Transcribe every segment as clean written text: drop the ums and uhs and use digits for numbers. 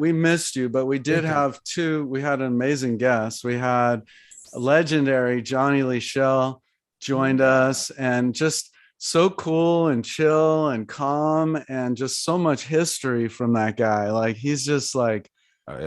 we missed you, but we did have two. We had an amazing guest. We had a legendary Johnny Lee Shell joined us, and just so cool and chill and calm, and just so much history from that guy. Like he's just like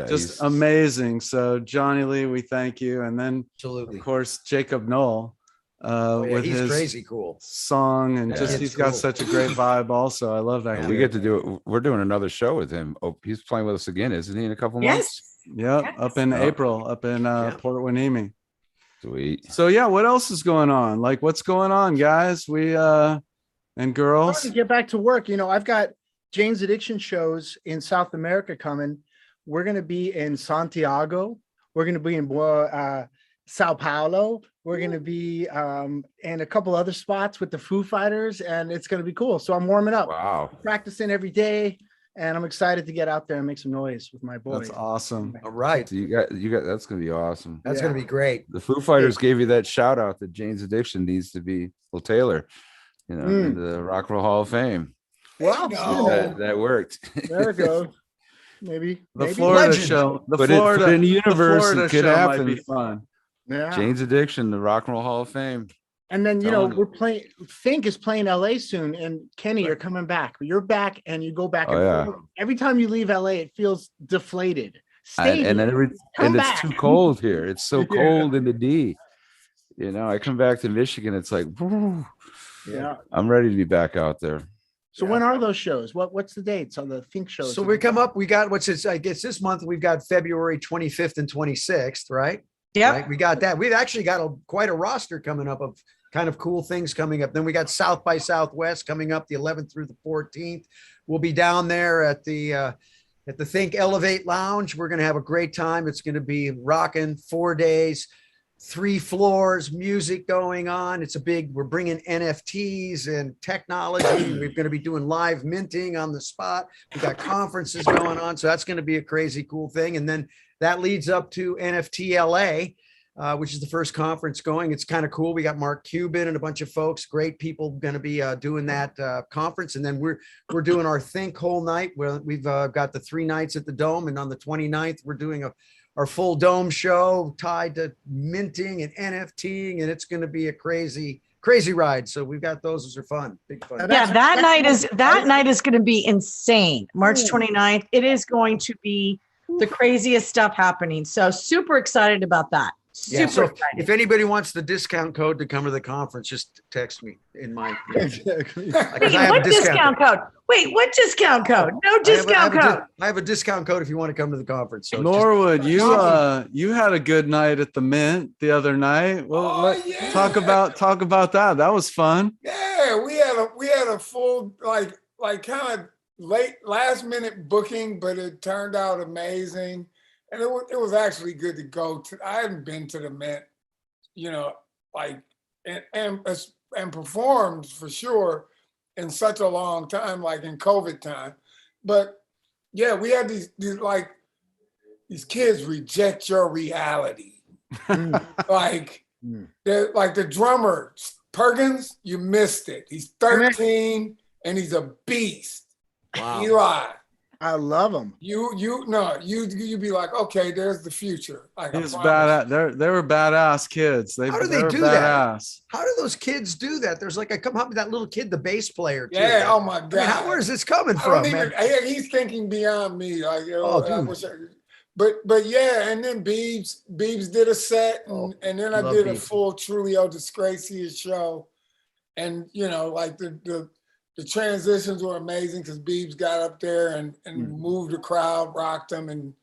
just amazing. So Johnny Lee, we thank you. And then of course Jacob Knoll with he's his crazy cool song, and just he's got such a great vibe also. I love that guy. We get to do it. We're doing another show with him. Oh, he's playing with us again, isn't he, in a couple months? Yep, up in April, up in Port Hueneme. Sweet. So yeah, what else is going on? Like, what's going on, guys? We and girls. To get back to work, you know, I've got Jane's Addiction shows in South America coming. We're going to be in Santiago. We're going to be in Sao Paulo. We're going to be in a couple other spots with the Foo Fighters, and it's going to be cool. So I'm warming up. Wow. Practicing every day, and I'm excited to get out there and make some noise with my boys. That's awesome. All right. So you got that's going to be awesome. That's going to be great. The Foo Fighters gave you that shout out that Jane's Addiction needs to be Taylor, you know, in the Rock and Roll Hall of Fame. Well, that worked. There it goes. Maybe Florida Legend. show. But in the universe, it could happen. Might be fun. Yeah. Jane's Addiction, the Rock and Roll Hall of Fame. And then, you know, we're playing, Think is playing LA soon. And Kenny, you're coming back. You're back, and you go back. Every time you leave LA, it feels deflated. And then it's too cold here. It's so cold in the D. You know, I come back to Michigan, it's like, whoo, I'm ready to be back out there. So when are those shows? What's the dates on the Think shows? So we got I guess this month we've got February 25th and 26th, right? Yeah, right? We got that. We've actually got quite a roster coming up of kind of cool things coming up. Then we got South by Southwest coming up the 11th through the 14th. We'll be down there at the Think Elevate Lounge. We're going to have a great time. It's going to be rocking 4 days, 3 floors, music going on. We're bringing NFTs and technology. We're going to be doing live minting on the spot. We got conferences going on. So that's going to be a crazy cool thing. And then that leads up to NFT LA, which is the first conference going. It's kind of cool. We got Mark Cuban and a bunch of folks, great people going to be doing that conference. And then we're doing our Think whole night where we've got the 3 nights at the Dome. And on the 29th, we're doing our full Dome show tied to minting and NFTing. And it's going to be a crazy ride. So we've got those are fun. Big fun. Yeah, that night is going to be insane. March 29th. It is going to be the craziest stuff happening. So super excited about that. Yeah, so if anybody wants the discount code to come to the conference, just text me in my. Exactly. What discount code? Wait, what discount code? No discount code. I have a discount code if you want to come to the conference. So Norwood, you had a good night at the Mint the other night. Well, talk about that. That was fun. Yeah, we had a full like kind of late last minute booking, but it turned out amazing. And it was actually good to go to. I hadn't been to the Mint, you know, like and performed for sure in such a long time, like in COVID time. But yeah, we had these kids reject your reality. Like the drummer Perkins, you missed it. He's 13 and he's a beast. Wow. Eli. I love him. You be like, okay, there's the future. Like, he was badass. They were badass kids. How do they do that? How do those kids do that? There's like come up with that little kid, the bass player. Too. Yeah. Oh my God. I mean, where is this coming from, man? He's thinking beyond me. Like, but yeah. And then Biebs did a set, and then I did a full Trulio Disgracia show, and you know, like the transitions were amazing because Biebs got up there and moved the crowd, rocked them, and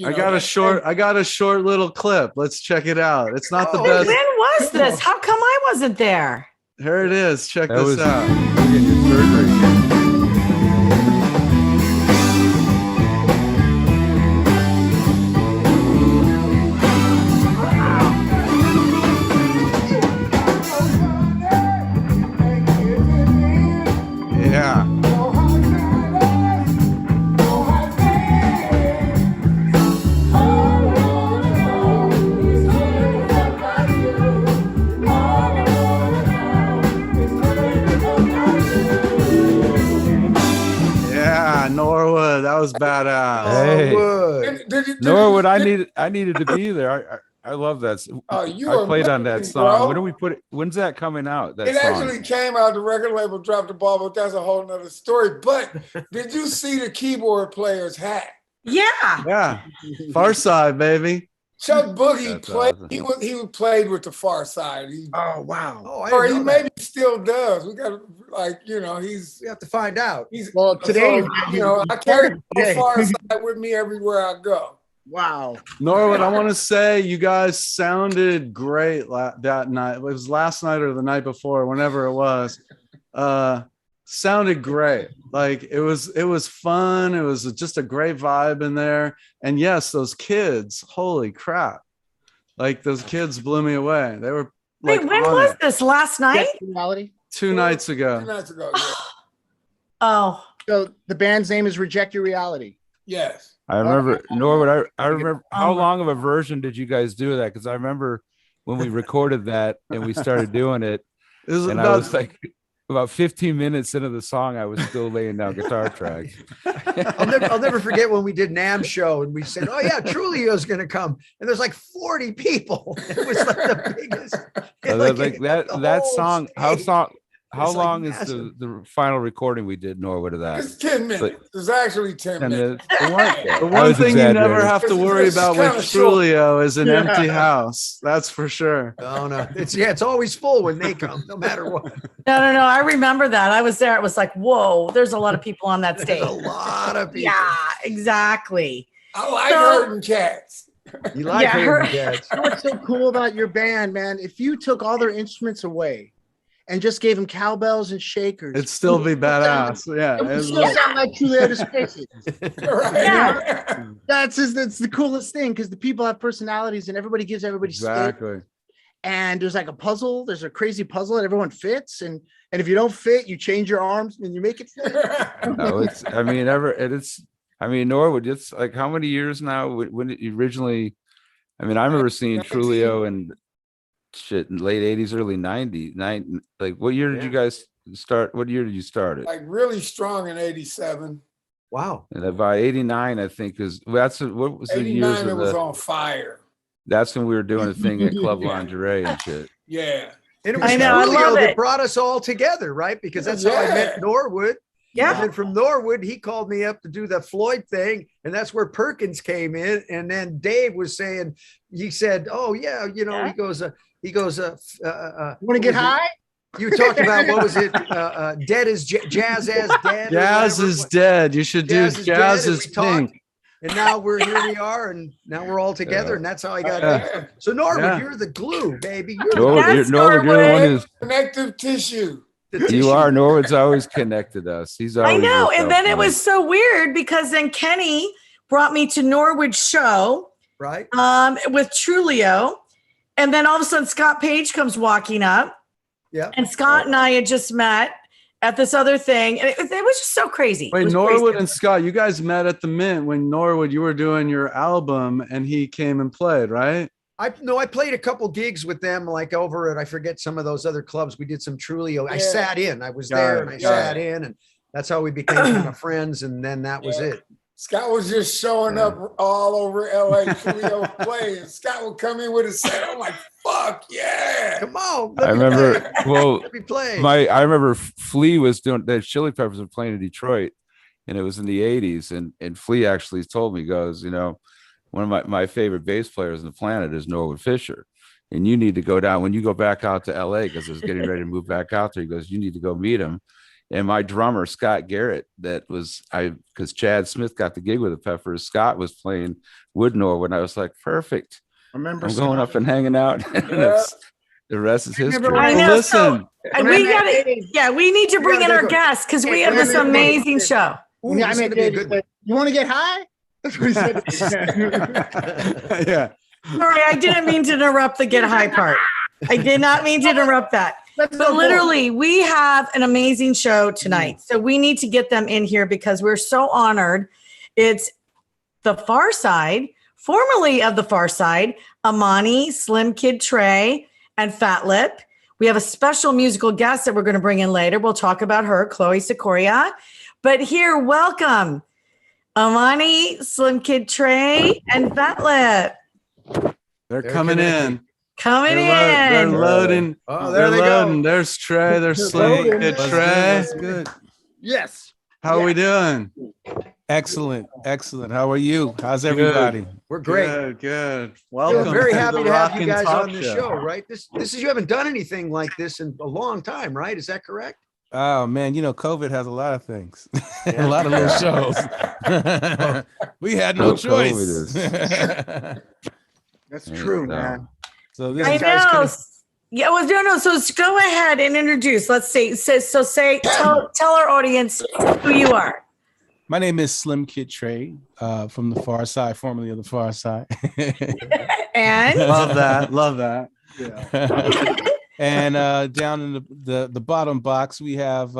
I got a short little clip. Let's check it out. It's not the best. When was this? How come I wasn't there? Here it is. Check this out. Getting your surgery. Norwood, that was badass. Norwood. Norwood, I needed to be there. I love that. I played on that song. Bro. When do we put it? When's that coming out? That It song? actually came out. The record label dropped the ball, but that's a whole nother story. But did you see the keyboard player's hat? Yeah. Yeah. Pharcyde, baby. Chuck Boogie That's played. awesome. He played with the Pharcyde. Oh wow. Oh, I Or didn't he know that. maybe still does. We got he's We have to find out. Well, today, I carry the Yeah. Pharcyde with me everywhere I go. Wow. Norwood, I want to say you guys sounded great that night. It was last night or the night before, whenever it was. Sounded great. Like it was fun. It was just a great vibe in there. And yes, those kids, holy crap. Like those kids blew me away. They were like, Wait, when on was it. this? Last night? Reality. 2 nights 2 ago. nights ago. Yeah. Oh, So the band's name is Reject Your Reality. Yes. I remember Norwood. I remember how Um, long of a version did you guys do that? Because I remember when we recorded that and we started doing it, It was and I was like, about 15 minutes into the song, I was still laying down guitar tracks. I'll never forget when we did NAMM show and we said, "Oh yeah, Trulio's going to come," and there's like 40 people. It was like the biggest. Like that the whole song. stage. How It's like long is massive. the final recording we did, Norwood, of that? It's 10 minutes. It's actually 10 10 minutes. minutes. The one thing you never have to It's- worry it's about with kinda short. Trulio is an empty house. That's for sure. Oh no, it's always full when they come, no matter what. no. I remember that. I was there. It was like, whoa, there's a lot of people on that stage. There's a lot of people. Yeah, exactly. I like So- hurting cats. You like Yeah, hurting cats. You know what's so cool about your band, man? If you took all their instruments away and just gave them cowbells and shakers, It'd still be badass. Yeah. it would it's still like- sound like Juliet Spaces. Right. Yeah. That's the coolest thing because the people have personalities and everybody gives everybody space. exactly. And there's like a puzzle. There's a crazy puzzle and everyone fits. And if you don't fit, you change your arms and you make it fit. No, it's. I mean, Norwood. It's like how many years now? When it originally, I mean, I remember seeing Trulio and shit in late '80s, early '90s. Like, what year did you guys start? What year did you start it? Like really strong in 87. Wow. And by '89, I think what was the years 89 it of was the? on fire. That's when we were doing a thing at Club Lingerie and shit. Yeah. And it was I know, I Trulio love that it. brought us all together, right? Because that's how I Yeah. met Norwood. And Yeah. then from Norwood, he called me up to do the Floyd thing. And that's where Perkins came in. And then Dave was saying, he said, "Oh yeah, Yeah. he goes, You want to what get was it? high? You talked about, what was it? Dead as Jazz as dead. or Jazz whatever. is dead. You should do Jazz is Jazz dead, and is we talked. pink. And now here we are, and now we're all together, Yeah. and that's how I got Yeah. it. So Norwood, Yeah. you're the glue, baby. You're Norwood, Yes, Norwood, you're the one Norwood. who's. Connective tissue. the You tissue. are. Norwood's always connected us. He's always. I know. looked And out then for it was us. so weird because then Kenny brought me to Norwood's show right. with Trulio. And then all of a sudden Scott Page comes walking up. Yeah. And Scott and I had just met at this other thing. And it was just so crazy. It Wait, was Norwood crazy. and Scott, you guys met at the Mint when Norwood, you were doing your album and he came and played, right? I played a couple gigs with them, like over at, I forget, some of those other clubs. We did some Trulio. I Yeah. sat in. I was Got there it, and I got sat in, and that's how we became kind of friends. And then that was Yeah. it. Scott was just showing up all over LA. Trulio play, and Scott would come in with a set. I'm like, fuck yeah. Come on. I remember. Well, Let me play. I remember Flea was doing that. Chili Peppers were playing in Detroit, and it was in the '80s. And Flea actually told me, goes, one of my favorite bass players on the planet is Norwood Fisher, and you need to go down when you go back out to LA because I was getting ready to move back out there. He goes, you need to go meet him. And my drummer Scott Garrett, because Chad Smith got the gig with the Peppers. Scott was playing with Norwood, and I was like, perfect. I remember I'm going up and hanging out. And the rest is history. I know. Listen, And we got it. We need to bring in our guests because we have this amazing show. Ooh, Yeah, I this is mean, gonna be a good one. you want to get high? That's what he said. yeah. Sorry, I didn't mean to interrupt the get high part. I did not mean to interrupt that. Let's But go literally, we have an amazing show tonight. So we need to get them in here because we're so honored. It's the Pharcyde, formerly of the Pharcyde, Imani, SlimKid3, and FatLip. We have a special musical guest that we're going to bring in later. We'll talk about her, Chloe Cicoria. But here, welcome Imani, SlimKid3, and FatLip They're They're coming connected. in. coming They're in. loading. Oh, They're there they loading. go. There's Trey. There's They're Slim loading. Kid What's Trey. good? Yes. How are we doing? Excellent. How are you? How's everybody? We're great. Good. We're Welcome. very to happy the to have Rock you and guys Talk on the show, right? This is you haven't done anything like this in a long time, right? Is that correct? Oh man, COVID has a lot of things. Yeah. A lot of little shows. We had no choice. That's true, No. man. So I this guys know. could've- Yeah, well, no. So go ahead and introduce. Let's see. Tell our audience who you are. my name is SlimKid3 from the Pharcyde, formerly of the Pharcyde. And Love that. And down in the bottom box, we have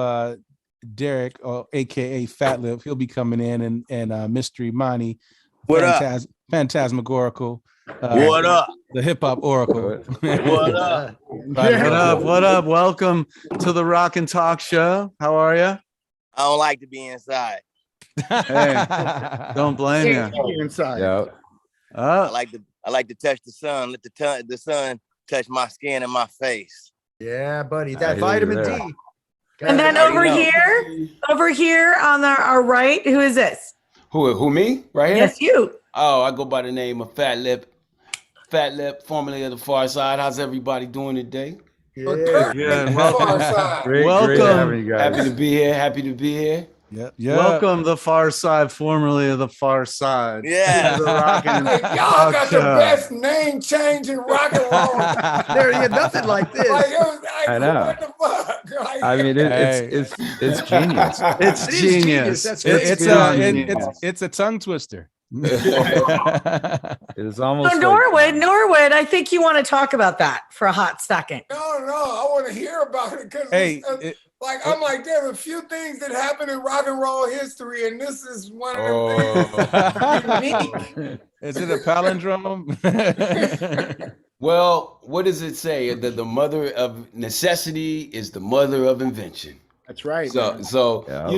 Derek, or AKA FatLip. He'll be coming in, and Mystery Imani, What up? Phantasmagorical. What up? The hip hop oracle. What up? What up? Welcome to the Rock and Talk show. How are you? I don't like to be inside. Hey, don't blame you. Inside. Yeah. I like to touch the sun. Let the sun touch my skin and my face. Yeah, buddy. I That hear vitamin you D. there. and then I already over here on our right, who is this? Who me? Right here? Yes, you. Oh, I go by the name of FatLip. FatLip, formerly of the Pharcyde. How's everybody doing today? Yeah. Good. Great Welcome. having you guys. Happy to be here. Happy to be here. Yep. Welcome the Far Side, formerly of the Far Side. Yeah. The Rock and Y'all Talk got the show. best name change in rock and roll. There you nothing like this. Like, it was like, I know. what the fuck? Like, I mean, Hey. it's genius. It's It is genius. That's It- great. it's genius. it's a tongue twister. It is almost So like- Norwood, I think you want to talk about that for a hot second. no, I want to hear about it because Hey, I'm like, there's a few things that happen in rock and roll history, and this is one of them Oh. things. is it a palindrome? Well, what does it say? That the mother of necessity is the mother of invention. That's right. So Yeah.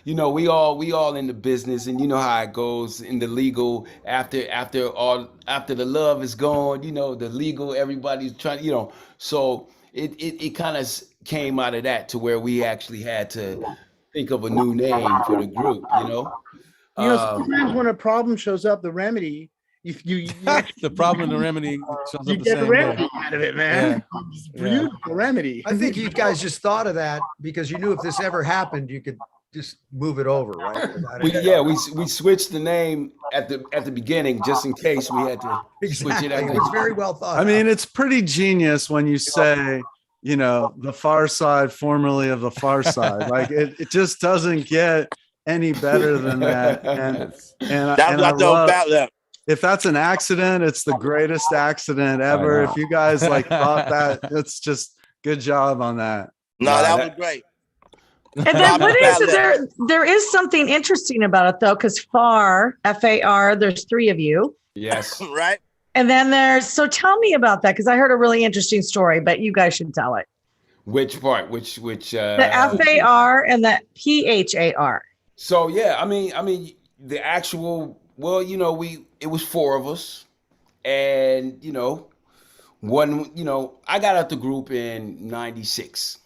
you know, we all in the business, and you know how it goes in the legal. After the love is gone, you know, the legal, everybody's trying, you know. So it kind of came out of that to where we actually had to think of a new name for the group, you know. You know, sometimes when a problem shows up, the remedy, if you The problem and the remedy shows you up the get the same remedy day. out of it, man. It's beautiful remedy. I think you guys just thought of that because you knew if this ever happened, you could just move it over, right? We switched the name at the beginning just in case we had to switch Exactly. it It out. was very well thought. I mean, it's pretty genius when you say, you know, the Far Side, formerly of the Far Side. Like it just doesn't get any better than that. And That's and what I I thought love, about that. if that's an accident, it's the greatest accident ever. know. If you guys like thought that, it's just good job on that. No, that was great. And then what is it? There is something interesting about it though, because FAR, there's three of you. Yes. Right? And then so tell me about that, because I heard a really interesting story, but you guys should tell it. Which part? Which The FAR and the PHAR. So yeah, I mean the actual, well, you know, it was four of us, and you know, I got out the group in '96,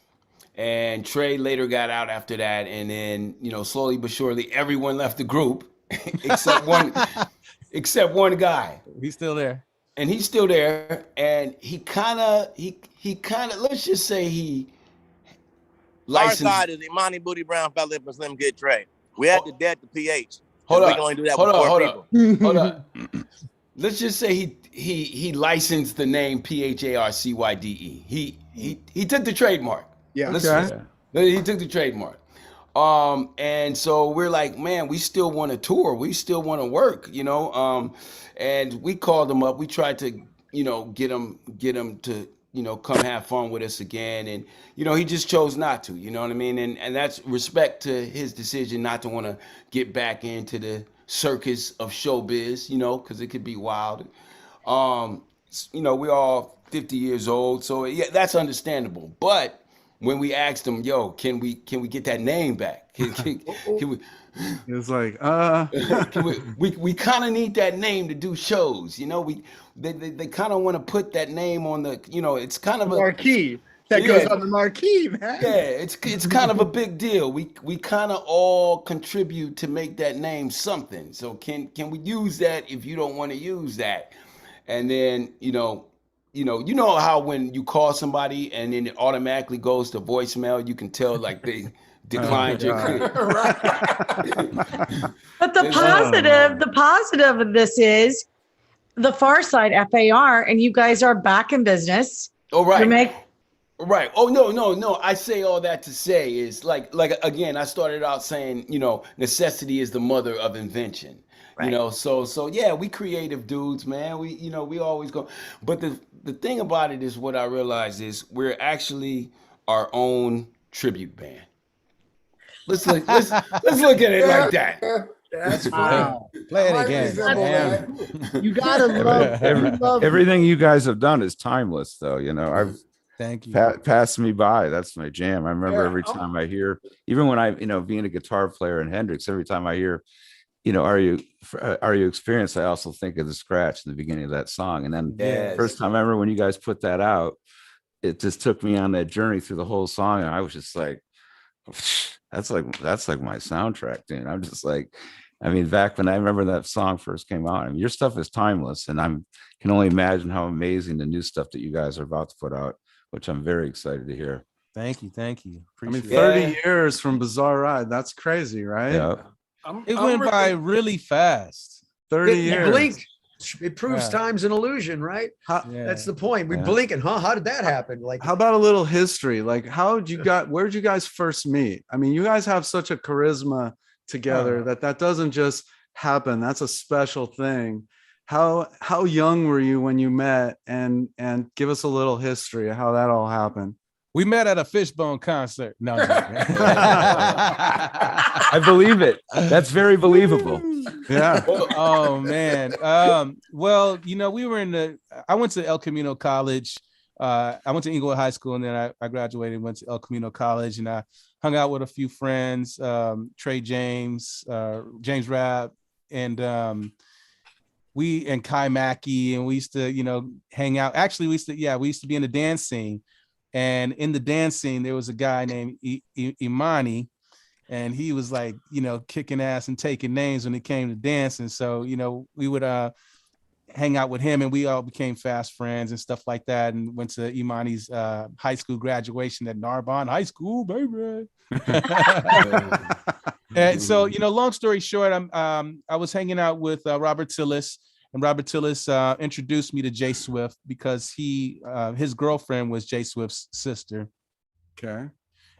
and Trey later got out after that, and then, you know, slowly but surely everyone left the group except one guy. He's still there. And he's still there, and he kind of let's just say he Our licensed. side is Imani, Booty Brown, FatLip, and SlimKid3. We had to dead the PH. Hold We up. can only do that Hold with up. four Hold people. up. Hold up. Let's just say he licensed the name PHARCYDE. He took the trademark. Yeah. Let's Okay. just- he took the trademark. And so we're like, man, we still want to tour. We still want to work, you know. And we called him up. We tried to, you know, get him to, you know, come have fun with us again. And, you know, he just chose not to, you know what I mean? And that's respect to his decision not to want to get back into the circus of showbiz, you know, because it could be wild. You know, we're all 50 years old, so yeah, that's understandable. But when we asked him, yo, can we get that name back? Can we? He was like, we kind of need that name to do shows. You know, they kind of want to put that name on the, you know, it's kind of a marquee that goes on the marquee, man. Yeah, it's kind of a big deal. We kind of all contribute to make that name something. So can we use that if you don't want to use that? And then, you know how when you call somebody and then it automatically goes to voicemail, you can tell like they declined your But the positive of this is the Pharcyde FAR, and you guys are back in business. Oh, right. Right. Oh, no. I say all that to say is like again, I started out saying, you know, necessity is the mother of invention. Right. You know, so yeah, we creative dudes, man. We always go. But the thing about it is what I realize is we're actually our own tribute band. Let's look at it like that. That's wow. Play it again. You gotta love everything you guys have done is timeless, though. You know, thank you. Passed me by. That's my jam. I remember every time I hear, even when I, being a guitar player in Hendrix, every time I hear, are you experienced? I also think of the scratch in the beginning of that song. And then first time I remember when you guys put that out, it just took me on that journey through the whole song. And I was just like, that's like my soundtrack, dude. I'm just like, I mean, back when I remember that song first came out, I mean, your stuff is timeless, and can only imagine how amazing the new stuff that you guys are about to put out, which I'm very excited to hear. Thank you. Appreciate 30 years from Bizarre Ride. That's crazy, right? Yeah. It went by really fast. 30 years. Blink. It proves time's an illusion, right? That's the point. We blink and how did that happen? Like, how about a little history? Like, where'd you guys first meet? I mean, you guys have such a charisma together that doesn't just happen. That's a special thing. How young were you when you met? And give us a little history of how that all happened. We met at a Fishbone concert. No, I believe it. That's very believable. Yeah. Oh man. Well, we were I went to El Camino College. I went to Inglewood High School, and then I graduated and went to El Camino College, and I hung out with a few friends, Trey James, James Rabb, and we and Kai Mackey, and we used to, hang out. Actually, we used to be in the dance scene. And in the dance scene, there was a guy named Imani, and he was like, kicking ass and taking names when it came to dancing. So, we would hang out with him, and we all became fast friends and stuff like that, and went to Imani's high school graduation at Narbonne High School, baby. And so, long story short, I was hanging out with Robert Tillis. And Robert Tillis introduced me to Jay Swift because his girlfriend was Jay Swift's sister. Okay.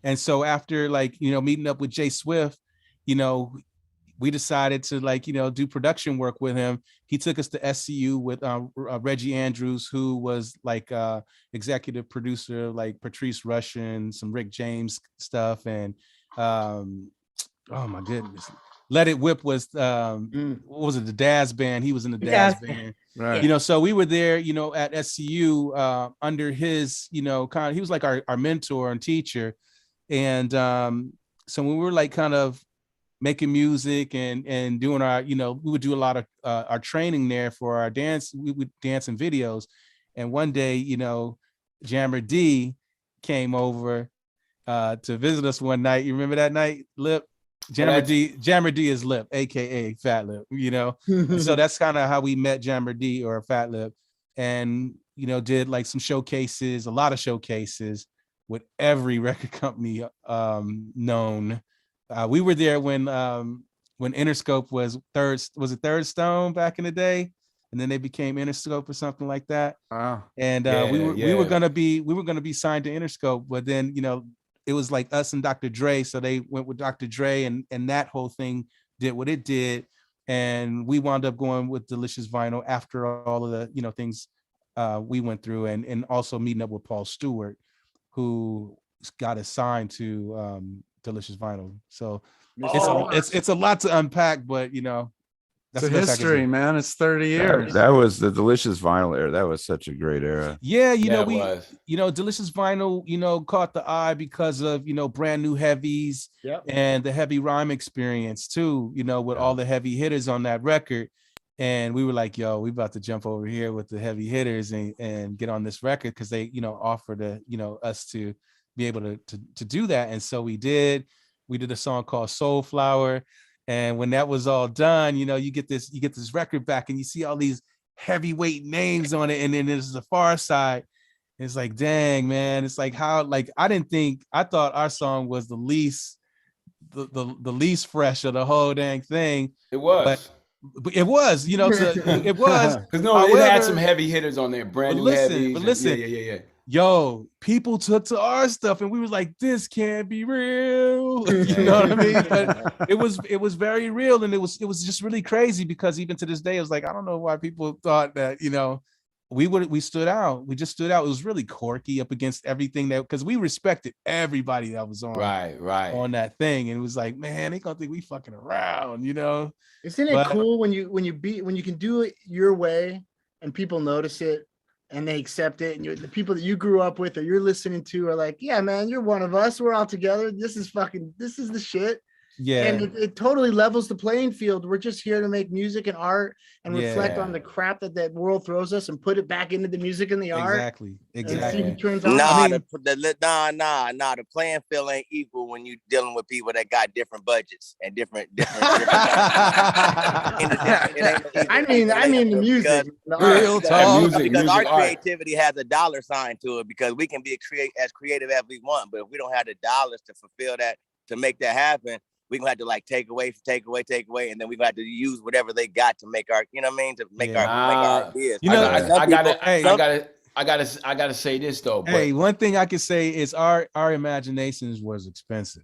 And so after meeting up with Jay Swift, we decided to do production work with him. He took us to SCU with Reggie Andrews, who was executive producer, like Patrice Rushen, some Rick James stuff. And oh my goodness. Let It Whip was what was it, the Daz band? He was in the Daz band, right? So we were there, at SCU under his, he was like our mentor and teacher, and so when we were kind of making music and doing our, we would do a lot of our training there for our dance. We would dance in videos, and one day, Jammer D came over to visit us one night. You remember that night, Lip? Jammer D is Lip, aka FatLip, and so that's kind of how we met Jammer D or FatLip, and did like some showcases, a lot of showcases with every record company known. We were there when Interscope was Third Stone back in the day, and then they became Interscope or something like that. Wow. And we were gonna be signed to Interscope, but then it was like us and Dr. Dre. So they went with Dr. Dre, and that whole thing did what it did. And we wound up going with Delicious Vinyl after all of the, things we went through, and also meeting up with Paul Stewart, who got us signed to Delicious Vinyl. So it's a lot to unpack, but It's That's a the best I can history, say. man. It's 30 That, years. that was the Delicious vinyl era. That was such a great era. Yeah, you know, That was. Delicious Vinyl, caught the eye because of, brand new heavies Yep. and the heavy rhyme experience too, with all the heavy hitters on that record. And we were like, yo, we about to jump over here with the heavy hitters and get on this record because they, offered us to be able to do that. And so we did. We did a song called Soul Flower. And when that was all done, you get this record back and you see all these heavyweight names on it, and then there's the Pharcyde. It's like, dang, man. It's like how, like, I thought our song was the least fresh of the whole dang thing. It was. But it was, it was. Because it had some heavy hitters on there, brand new heavies. But listen, yeah. Yo, people took to our stuff and we was like, this can't be real. You know what I mean? But it was very real, and it was just really crazy because even to this day, it was like, I don't know why people thought that, we stood out. We just stood out. It was really quirky up against everything because we respected everybody that was on right on that thing. And it was like, man, they gonna think we fucking around, Isn't it cool when you can do it your way and people notice it and they accept it, and the people that you grew up with or you're listening to are like, yeah, man, you're one of us. We're all together. This is the shit. Yeah. And it totally levels the playing field. We're just here to make music and art and reflect on the crap that world throws us and put it back into the music and the art. Exactly. The playing field ain't equal when you're dealing with people that got different budgets and different. I mean the music. Because our creativity has a dollar sign to it, because we can be as creative as we want, but if we don't have the dollars to fulfill that, to make that happen, we're gonna have to like take away, and then we're gonna have to use whatever they got to make our, to make our ideas. I gotta say this though. But, hey, one thing I can say is our imaginations was expensive.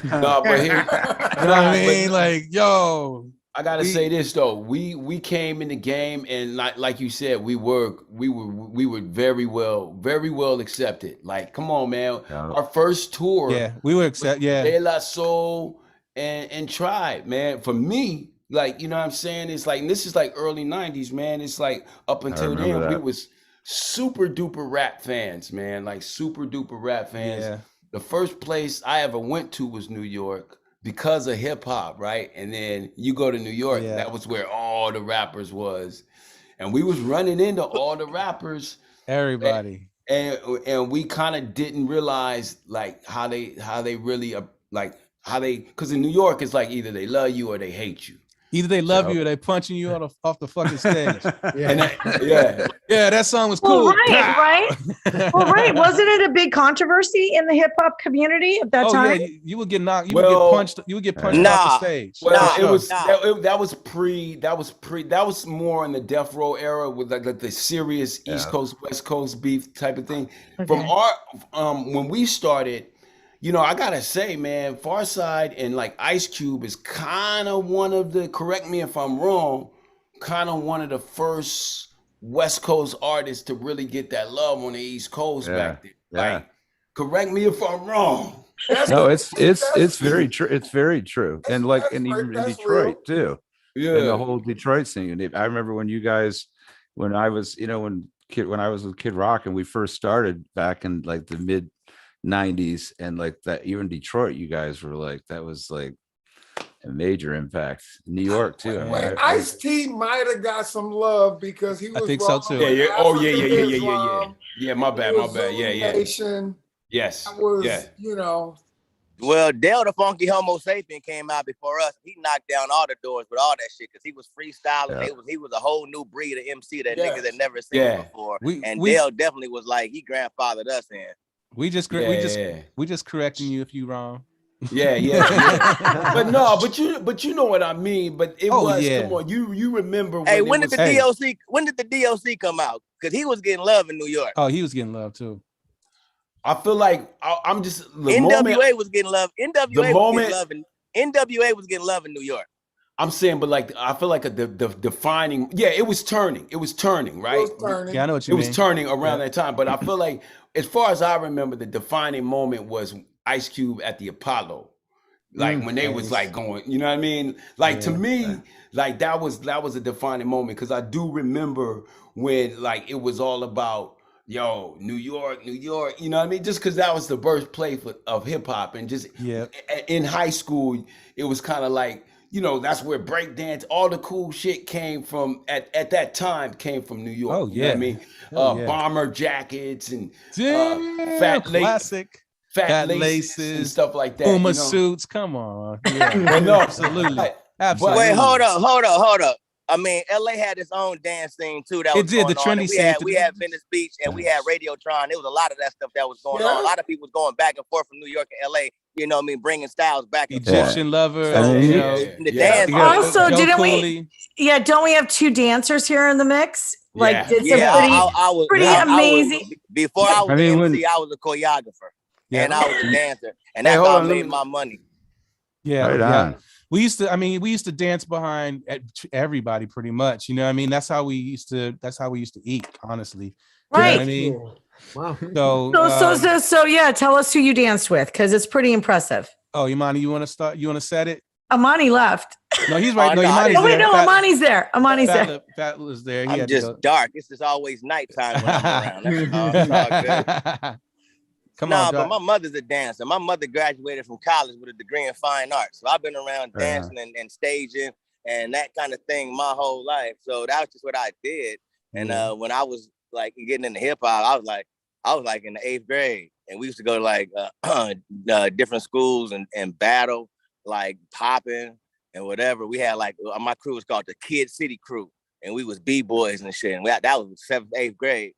No, but here, you know what I mean? Like, yo, I gotta say this though. We came in the game, and like you said, we were very well accepted. Like, come on, man. Our first tour. Yeah, we were accepted. Yeah. De La Soul and Tribe, man. For me, like, you know what I'm saying? It's like, and this is like early 90s, man. It's like up until then, we was super duper rap fans, man. Like super duper rap fans. Yeah. The first place I ever went to was New York because of hip hop, right? And then you go to New York, that was where all the rappers was. And we was running into all the rappers. Everybody. And we kind of didn't realize like how they really because in New York it's like either they love you or they hate you. Either they love you or they punching you off the fucking stage. Yeah, that song was cool. Well, right. Well, right. Wasn't it a big controversy in the hip hop community at that time? Yeah, you would get knocked. You would get punched off the stage. Well, that was more in the Death Row era with like the serious East Coast West Coast beef type of thing. Okay. From our when we started. I gotta say, man, Pharcyde and like Ice Cube is kind of one of the, correct me if I'm wrong, kind of one of the first West Coast artists to really get that love on the East Coast back then. Like, correct me if I'm wrong. No, it's very true. It's very true. And like, and even in Detroit too. Yeah. And the whole Detroit scene. And I remember when you guys, when I was, when I was with Kid Rock and we first started back in like the mid 90s, and like that, even Detroit, you guys were like, that was like a major impact. New York too. Ice-T might have got some love because he was. I think so too. Yeah. Oh yeah. Yeah, my bad. Yeah. Yes. That was, Well, Dale the Funky Homo Sapien came out before us. He knocked down all the doors with all that shit because he was freestyling. Yeah. He was a whole new breed of MC that niggas had never seen before. Dale definitely was like, he grandfathered us in. We just correcting you if you wrong. Yeah. But you know what I mean. But it was come on. You remember? Hey, when did the DOC? When did the DOC come out? Because he was getting love in New York. Oh, he was getting love too. I feel like I'm just. NWA was getting love. NWA was getting love in New York. I'm saying, but like, I feel like the defining, it was turning. It was turning, right? It was turning. Yeah, I know what you mean. It was turning around that time. But I feel like, as far as I remember, the defining moment was Ice Cube at the Apollo. Like when they was like going, you know what I mean? Like to me, like that was a defining moment because I do remember when like it was all about yo, New York, you know what I mean? Just because that was the birthplace of hip hop, and just in high school, it was kind of like, you know, that's where breakdance, all the cool shit came from at that time came from New York. Oh, You know what I mean? Bomber jackets and classic. Fat laces and stuff like that. Puma you know? suits. Come on. Yeah. Well, no, absolutely. Absolutely. Wait, hold up. I mean, LA had its own dance scene too. That was did the going on. trendy And scene. we had Venice Beach and we had Radiotron. There was a lot of that stuff that was going on. A lot of people was going back and forth from New York and LA. You know what I mean? Bringing styles back and Egyptian lover. So, you know, the dance. Also, Joe didn't Cooley. don't we have 2 dancers here in the mix? Like, did some I was pretty amazing. Before I was an MC, I was a choreographer. And I was a dancer. And that's how I made my money. Yeah. We used to dance behind everybody pretty much. You know what I mean? That's how we used to eat, honestly. Right. You know what I mean? Wow. So yeah, tell us who you danced with, because it's pretty impressive. Oh, Imani, you want to start? You want to set it? Amani left. No, he's right. No, Imani's there. No, Amani's there. Amani's there. FatLip is there. I'm just dark. It's just always nighttime when I'm around. That's all good. Come on, but my mother's a dancer. My mother graduated from college with a degree in fine arts. So I've been around dancing and staging and that kind of thing my whole life. So that was just what I did. And when I was like getting into hip hop, I was like in the 8th grade, and we used to go to like different schools and battle, like popping and whatever. We had like my crew was called the Kid City Crew, and we was b-boys and shit. And that was 7th, 8th grade.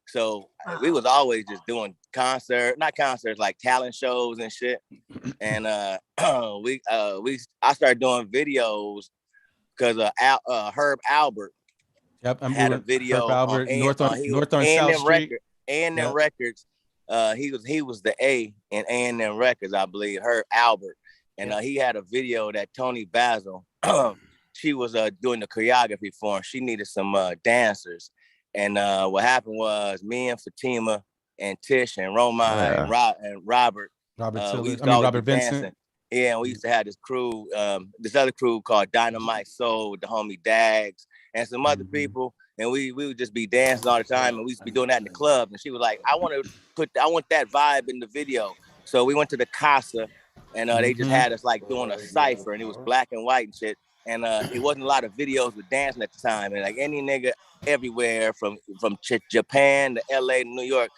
So we was always just doing not concerts, like talent shows and shit. And I started doing videos because Herb Albert had a video on North on South Street. A&M Records. He was the A in A&M Records, I believe. Herb Albert, and he had a video that Tony Basil, she was doing the choreography for him. She needed some dancers. And what happened was me and Fatima and Tish and Roma and Robert Robert Vincent. Yeah, and we used to have this crew, this other crew called Dynamite Soul with the homie Dags and some other people. And we would just be dancing all the time, and we used to be doing that in the club. And she was like, I want that vibe in the video. So we went to the Casa, and they just had us like doing a cypher, and it was black and white and shit. And it wasn't a lot of videos with dancing at the time. And like any nigga everywhere from Japan to LA to New York,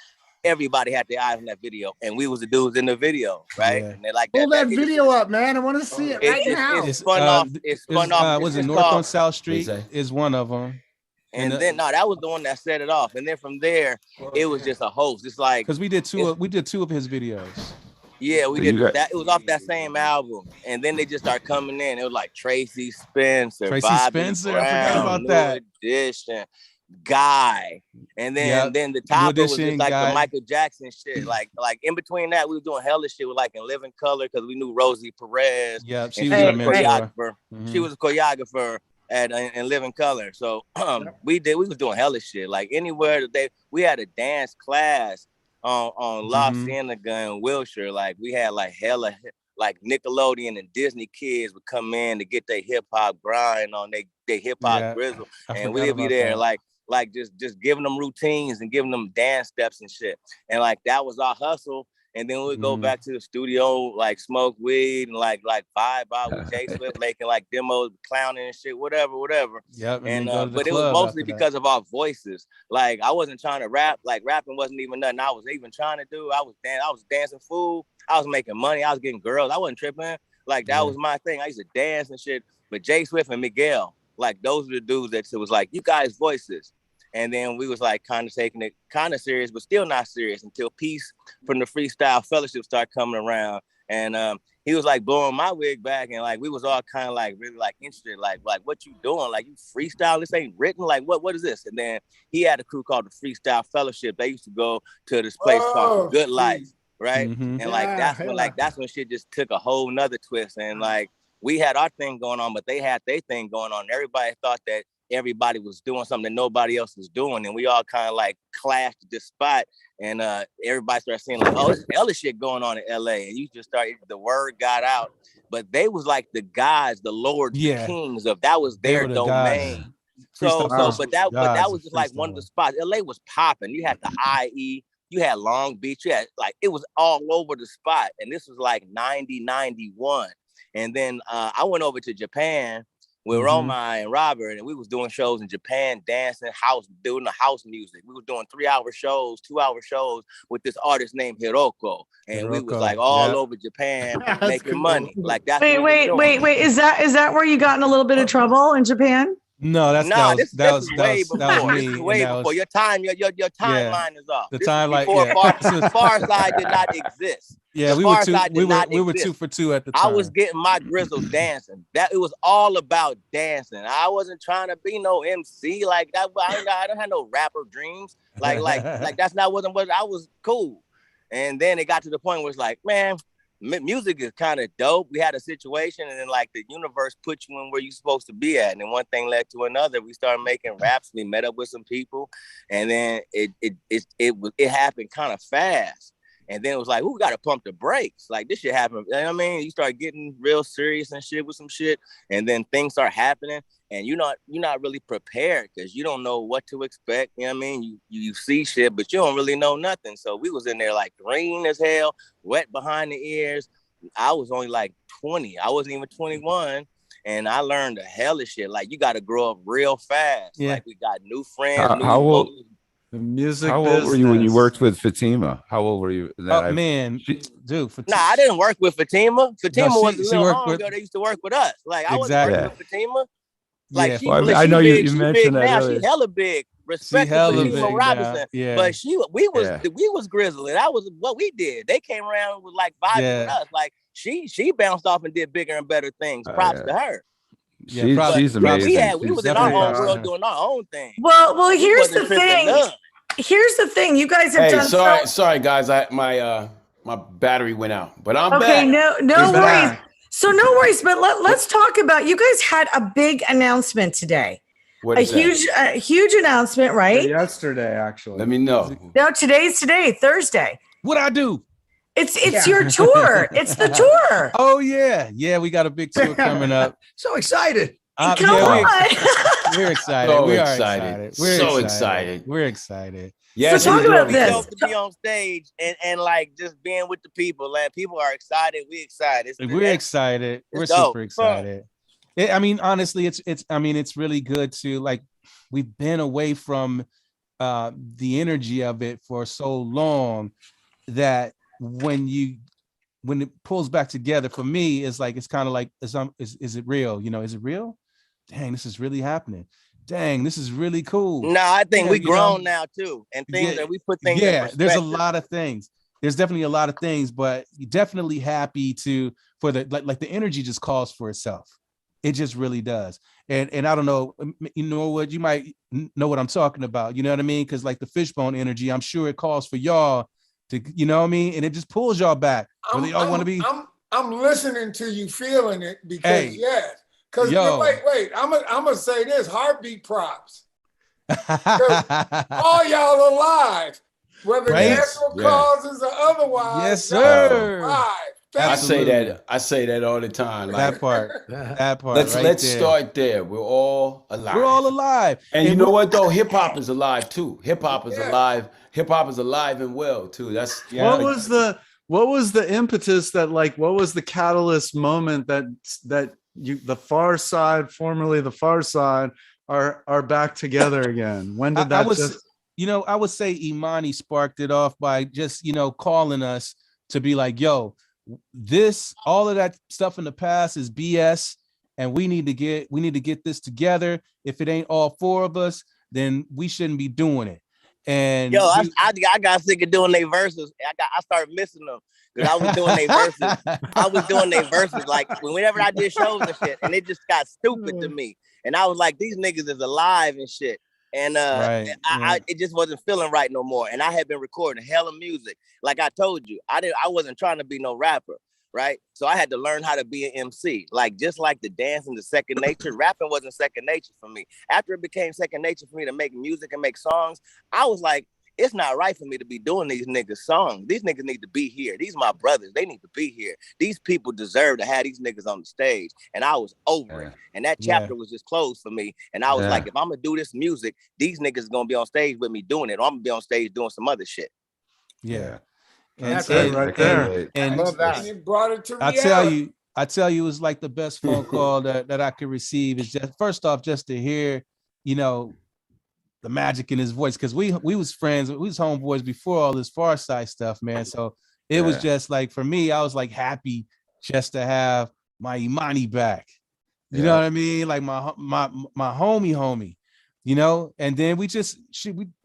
everybody had their eyes on that video. And we was the dudes in the video, right? Yeah. And they like pull that video up, man. I want to see it right now. It's spun off. Was it North on South Street? Is one of them. And then that was the one that set it off. And then from there, it was just a host. It's like because we did two of his videos. Yeah, we did that. It was off that same album, and then they just started coming in. It was like Tracy Spencer, Bobby I forgot about New that. Edition, Guy, and then the top was just like the Michael Jackson shit. Like in between that, we were doing hella shit with like in Living Color because we knew Rosie Perez. Yeah, she was a choreographer. She was a choreographer in Living Color. So we was doing hella shit. Like anywhere that we had a dance class on La Cienega and Wilshire. Like we had like hella like Nickelodeon and Disney kids would come in to get their hip hop grind on their hip hop grizzle, and we'd be there like just giving them routines and giving them dance steps and shit. And like that was our hustle. And then we'd go back to the studio, like smoke weed and like vibe out with J Swift, making like demos, clowning and shit, whatever. Yep. And but it was mostly because of our voices. Like I wasn't trying to rap. Like rapping wasn't even nothing I was even trying to do. I was dancing fool. I was making money. I was getting girls. I wasn't tripping. Like that was my thing. I used to dance and shit. But J Swift and Miguel, like those are the dudes that was like, you guys voices. And then we was like kind of taking it kind of serious, but still not serious until Peace from the Freestyle Fellowship started coming around. And he was like blowing my wig back, and like we was all kind of like really like interested, like what you doing? Like you freestyle? This ain't written. Like what is this? And then he had a crew called the Freestyle Fellowship. They used to go to this place called Good Life, right? And like that's when shit just took a whole nother twist. And like we had our thing going on, but they had their thing going on. Everybody thought that everybody was doing something that nobody else was doing, and we all kind of like clashed at this spot, and everybody started saying like, oh, there's hella shit going on in LA, and you just started, the word got out. but they was like the guys, the lords, the kings of that was They their were the domain. guys. But that was just like one of the spots. LA was popping. You had the IE, you had Long Beach, you had like it was all over the spot. And this was like 90, 91. And then I went over to Japan with Roma and Robert, and we was doing shows in Japan, dancing, doing the house music. We were doing 3-hour shows, 2-hour shows with this artist named Hiroko. And we was like all over Japan making money. Like that's wait. Is that where you got in a little bit of trouble in Japan? No, that was way before. That was me. This is way before. Your timeline is off. The timeline before Pharcyde did not exist. Yeah, we were 2 for 2 at the time. I was getting my grizzle dancing. It was all about dancing. I wasn't trying to be no MC like that. I don't have no rapper dreams. Like that's not what I was cool. And then it got to the point where it's like, man, music is kind of dope. We had a situation, and then like the universe put you in where you're supposed to be at, and then one thing led to another. We started making raps. We met up with some people, and then it happened kind of fast. And then it was like, we got to pump the brakes. Like this shit happened. You know what I mean? You start getting real serious and shit with some shit, and then things start happening, and you're not really prepared because you don't know what to expect. You know what I mean? You see shit, but you don't really know nothing. So we was in there like green as hell, wet behind the ears. I was only like 20. I wasn't even 21. And I learned a hell of shit. Like you got to grow up real fast. Yeah. Like we got new friends. How old? The music. How old were you when you worked with Fatima? How old were you? Man, dude. Nah, I didn't work with Fatima. Fatima was a little homegirl that used to work with us. Like I wasn't working with Fatima. Like I know you mentioned that now. earlier. She hella big. Respect to Fatima Robinson. Yeah. But we was grizzly. That was what we did. They came around with like vibing with us. Like she bounced off and did bigger and better things. Props to her. She's amazing. We was in our own world doing our own thing. Well, here's the thing. Here's the thing. You guys have done. Sorry, guys. My battery went out, but I'm back. Okay, no worries. So no worries. But let's talk about. You guys had a big announcement today. What is a huge announcement, right? Yesterday, actually. Let me know. No, today's Thursday. What'd I do? It's your tour. It's the tour. Oh yeah, we got a big tour coming up. So excited! Come on. We're excited. We're excited. We're excited. We're excited. Yeah, so talk about this. To be on stage and like just being with the people. Like people are excited. We excited. We're excited. We're super excited. I mean, honestly, it's really good to like. We've been away from the energy of it for so long that when it pulls back together, for me, it's like it's kind of like is it real? You know, is it real? Dang, this is really happening. Dang, this is really cool. No, I think we grown now too, and things that we put things. Yeah, there's a lot of things. There's definitely a lot of things, but definitely happy for the like the energy just calls for itself. It just really does. And I don't know, you know what, you might know what I'm talking about. You know what I mean? Because like the Fishbone energy, I'm sure it calls for y'all to, you know what I mean? And it just pulls y'all back. Whether y'all want to be. I'm listening to you, feeling it because yes. Because wait, I'm gonna say this: heartbeat props. All y'all alive, whether natural causes or otherwise. Yes, sir. Alive. I say that all the time. Like, that part. Let's start there. We're all alive. We're all alive. And you know what though? Hip hop is alive too. Hip hop is alive. Hip hop is alive and well too. That's what was the impetus that like what was the catalyst moment that the Pharcyde, formerly the Pharcyde, are back together again? When did that I would say Imani sparked it off by just, calling us to be like, yo, all of that stuff in the past is BS, and we need to get this together. If it ain't all four of us, then we shouldn't be doing it. And I got sick of doing their verses. I started missing them because I was doing their verses. Like whenever I did shows and shit, and it just got stupid to me. And I was like, these niggas is alive and shit. And it just wasn't feeling right no more. And I had been recording hella music. Like I told you, I wasn't trying to be no rapper, right? So I had to learn how to be an MC. Like just like the dancing, the second nature, rapping wasn't second nature for me. After it became second nature for me to make music and make songs, I was like, it's not right for me to be doing these niggas songs. These niggas need to be here. These my brothers. They need to be here. These people deserve to have these niggas on the stage. And I was over it. And that chapter was just closed for me. And I was like, if I'm gonna do this music, these niggas gonna be on stage with me doing it, or I'm gonna be on stage doing some other shit. Yeah. And that's it right there. And I love that. And it brought it to reality. I tell you, it was like the best phone call that I could receive. Is just first off, just to hear, you know, the magic in his voice, because we was friends, we was homeboys before all this Pharcyde stuff, man. So it was just like, for me, I was like happy just to have my Imani back. You know what I mean? Like my homie, you know. And then we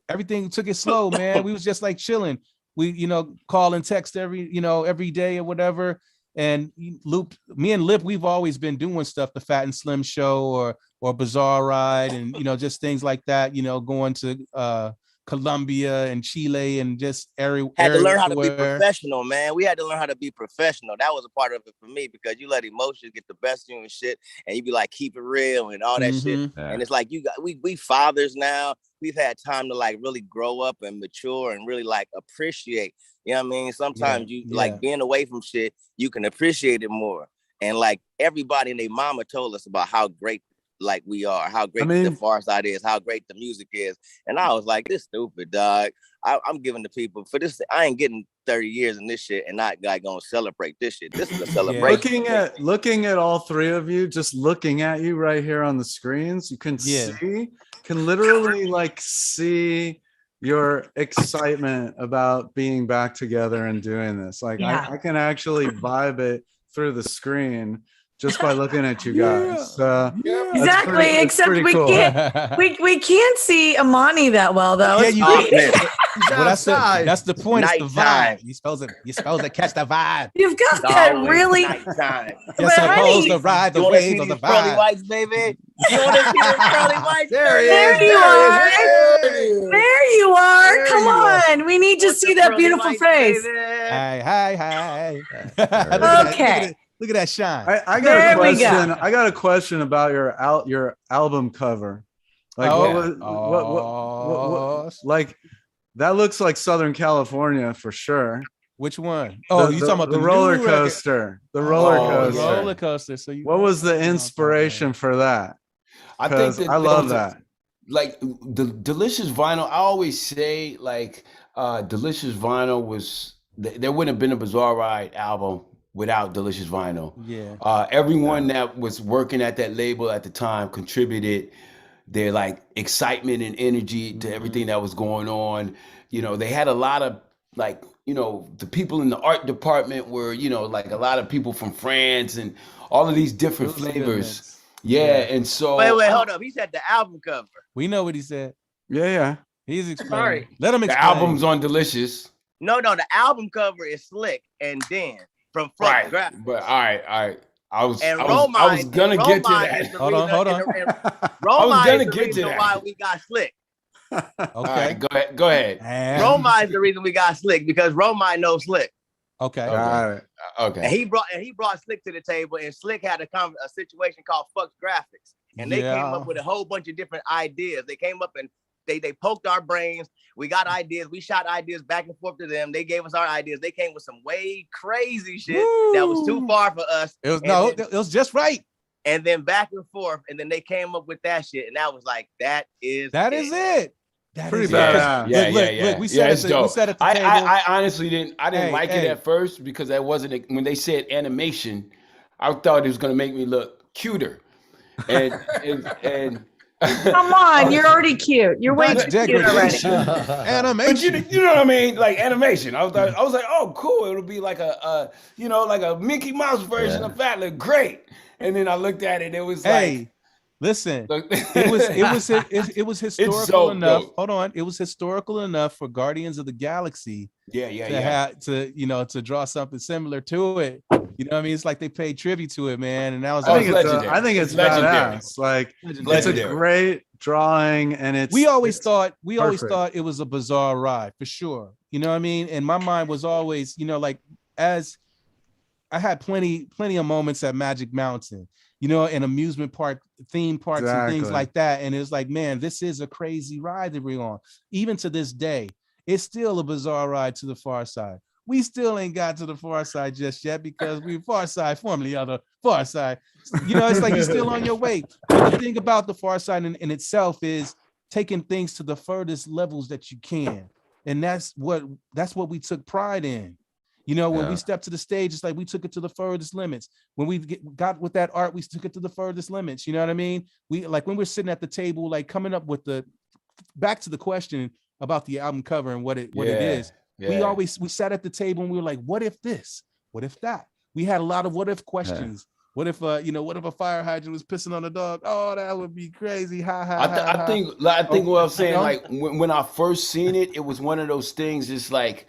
everything took it slow, man. We was just like chilling. We, you know, call and text every day or whatever. And me and Lip, we've always been doing stuff, the Fat and Slim show or Bazaar Ride, and, you know, just things like that, you know, going to Colombia and Chile and just had to learn how to be professional, man. We had to learn how to be professional. That was a part of it for me, because you let emotions get the best of you and shit, and you be like, keep it real and all that shit. Yeah. And it's like, we fathers now. We've had time to like really grow up and mature and really like appreciate. You know what I mean? Sometimes like being away from shit, you can appreciate it more. And like everybody and their mama told us about how great like we are, how great the Pharcyde is, how great the music is. And I was like, this stupid, dog. I'm giving the people for this. I ain't getting 30 years in this shit and not like gonna celebrate this shit. This is a celebration. Looking at all three of you, just looking at you right here on the screens, you can can literally like see your excitement about being back together and doing this. Like I can actually vibe it through the screen just by looking at you guys. Exactly. Except we can't we can't see Imani that well though. Yeah, you that's the point. It's the vibe. You're supposed to catch the vibe. You've got that really. You're supposed to ride the waves of the vibe. Pearly whites, baby. You want to see the pearly whites? There you are. There you are. Come on. We need to see that beautiful face. Hi. Okay. Look at that shine. I got a question. I got a question about your album cover. Like what like that looks like Southern California for sure. Which one? Oh, you talking about the roller coaster? The roller coaster. Roller coaster. So what was the inspiration for that? I think I love that. Like the Delicious Vinyl, I always say like Delicious Vinyl was there wouldn't have been a Bazaar Ride album without Delicious Vinyl. Yeah. Everyone that was working at that label at the time contributed their like excitement and energy to everything that was going on. You know, they had a lot of like, you know, the people in the art department were, you know, like a lot of people from France and all of these different flavors. And so wait, hold up. He said the album cover. We know what he said. Yeah. He's explaining. Sorry. Let him explain. The album's on Delicious. No, the album cover is Slick and Dan from Front Graphics. But all right. I was gonna get to that. Hold on. I was gonna get to that. Why we got Slick. Okay. Right, go ahead. Roma is the reason we got Slick, because Roma knows Slick. Okay. Okay. And he brought Slick to the table, and Slick had a situation called Fuck Graphics, and they came up with a whole bunch of different ideas. They came up and they poked our brains. We got ideas. We shot ideas back and forth to them. They gave us our ideas. They came with some way crazy shit that was too far for us. It was just right. And then back and forth, and then they came up with that shit, and that was like, that is it. Pretty bad. Look, we said at the table. I honestly didn't like it at first, because that wasn't when they said animation, I thought it was gonna make me look cuter. And come on, you're already cute. You're way too cute already. Animation. But you know what I mean? Like animation. I was like, oh, cool. It'll be like a like a Mickey Mouse version of FatLip. Great. And then I looked at it. It was listen. It was historical enough. Dope. Hold on. It was historical enough for Guardians of the Galaxy. To draw something similar to it. You know what I mean? It's like they paid tribute to it, man. And that was I think it's badass. Like it's a great drawing, and we always thought it was a Bazaar Ride for sure. You know what I mean? And my mind was always, like as I had plenty of moments at Magic Mountain, and amusement park, theme parks and things like that. And it was like, man, this is a crazy ride that we're on, even to this day. It's still a bizarre ride to the far side. We still ain't got to the far side just yet because we far side, formerly other far side. You know, it's like you're still on your way. But the thing about the far side in itself is taking things to the furthest levels that you can. And that's what we took pride in. You know, when we stepped to the stage, it's like we took it to the furthest limits. When we got with that art, we took it to the furthest limits. You know what I mean? We like when we're sitting at the table, like coming up with back to the question about the album cover and what it is. Yeah. We sat at the table and we were like, what if this? What if that? We had a lot of what if questions. Yeah. What if what if a fire hydrant was pissing on a dog? Oh, that would be crazy. I think what I'm saying, like when I first seen it, it was one of those things. It's like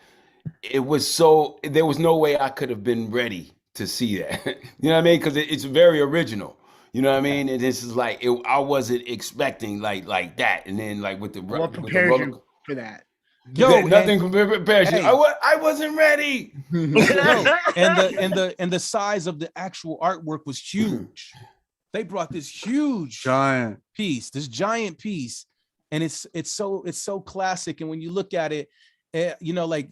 there was no way I could have been ready to see that. You know what I mean? Because it's very original. You know what I mean? And this is like I wasn't expecting like that. And then like with the what prepared you for that? Yo, nothing prepares you. I wasn't ready. and the size of the actual artwork was huge. They brought this huge giant piece, and it's so classic. And when you look at it, you know, like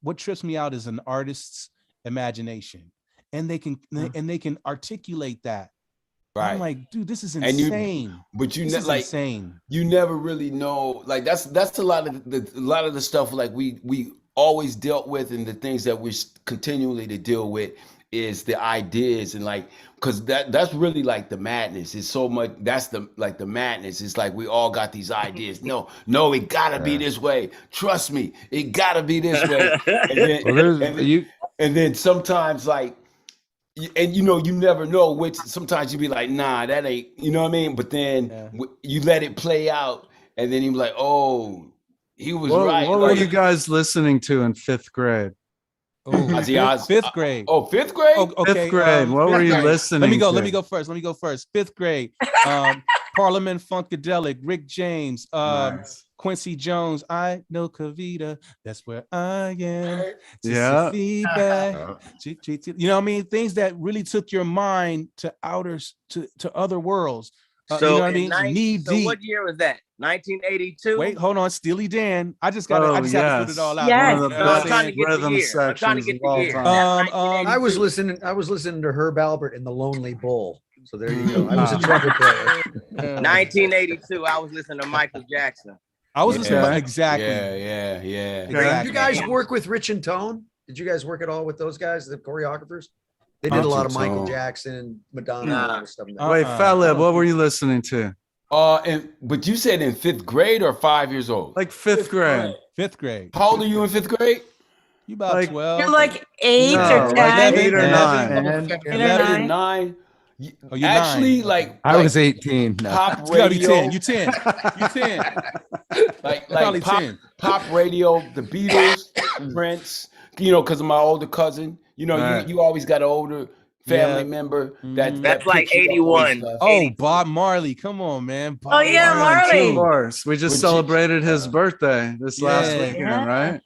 what trips me out is an artist's imagination, and they can articulate that. Right. I'm like, dude, this is insane. Insane. You never really know. Like that's a lot of the stuff like we always dealt with, and the things that we're continually to deal with is the ideas, and like because that's really like the madness. It's so much. That's the madness. It's like we all got these ideas. No, it gotta be this way. Trust me, it gotta be this way. And then sometimes like. And you know, you never know which. Sometimes you be like, nah, that ain't. You know what I mean? But then you let it play out, and then you be like, oh, he was right. What were you guys listening to in fifth grade? Fifth grade. Oh, fifth grade. Oh, okay. Fifth grade. What were you listening? Let me go first. Fifth grade. Parliament Funkadelic. Rick James. Nice. Quincy Jones, I know Kavita, that's where I am. Yeah. Feedback. You know what I mean? Things that really took your mind to other worlds. So you know what I mean? So what year was that? 1982? Wait, hold on. Steely Dan. I just had to put it all out. Yes. I'm trying to get the year. I was listening to Herb Alpert in The Lonely Bull. So there you go. I was a trumpet player. 1982, I was listening to Michael Jackson. I was listening to exactly. Yeah. Exactly. Did you guys work with Rich and Tone? Did you guys work at all with those guys, the choreographers? They did a lot of Michael Jackson, Madonna, and all this stuff. Wait, FatLip, what were you listening to? But you said in fifth grade or 5 years old? Like fifth grade. Fifth grade. How old are you in fifth grade? You about 12. You're like 8 or 10. Like 8 or 9. 11 or 9. Oh, you're actually 9. like I was 18. No. Pop radio. You 10. like pop radio, the Beatles, Prince. You know, because of my older cousin. You know, you always got an older family member that's like 81. Oh, Bob Marley. Come on, man. Bob Marley. Of course. We just celebrated his birthday this last weekend, right?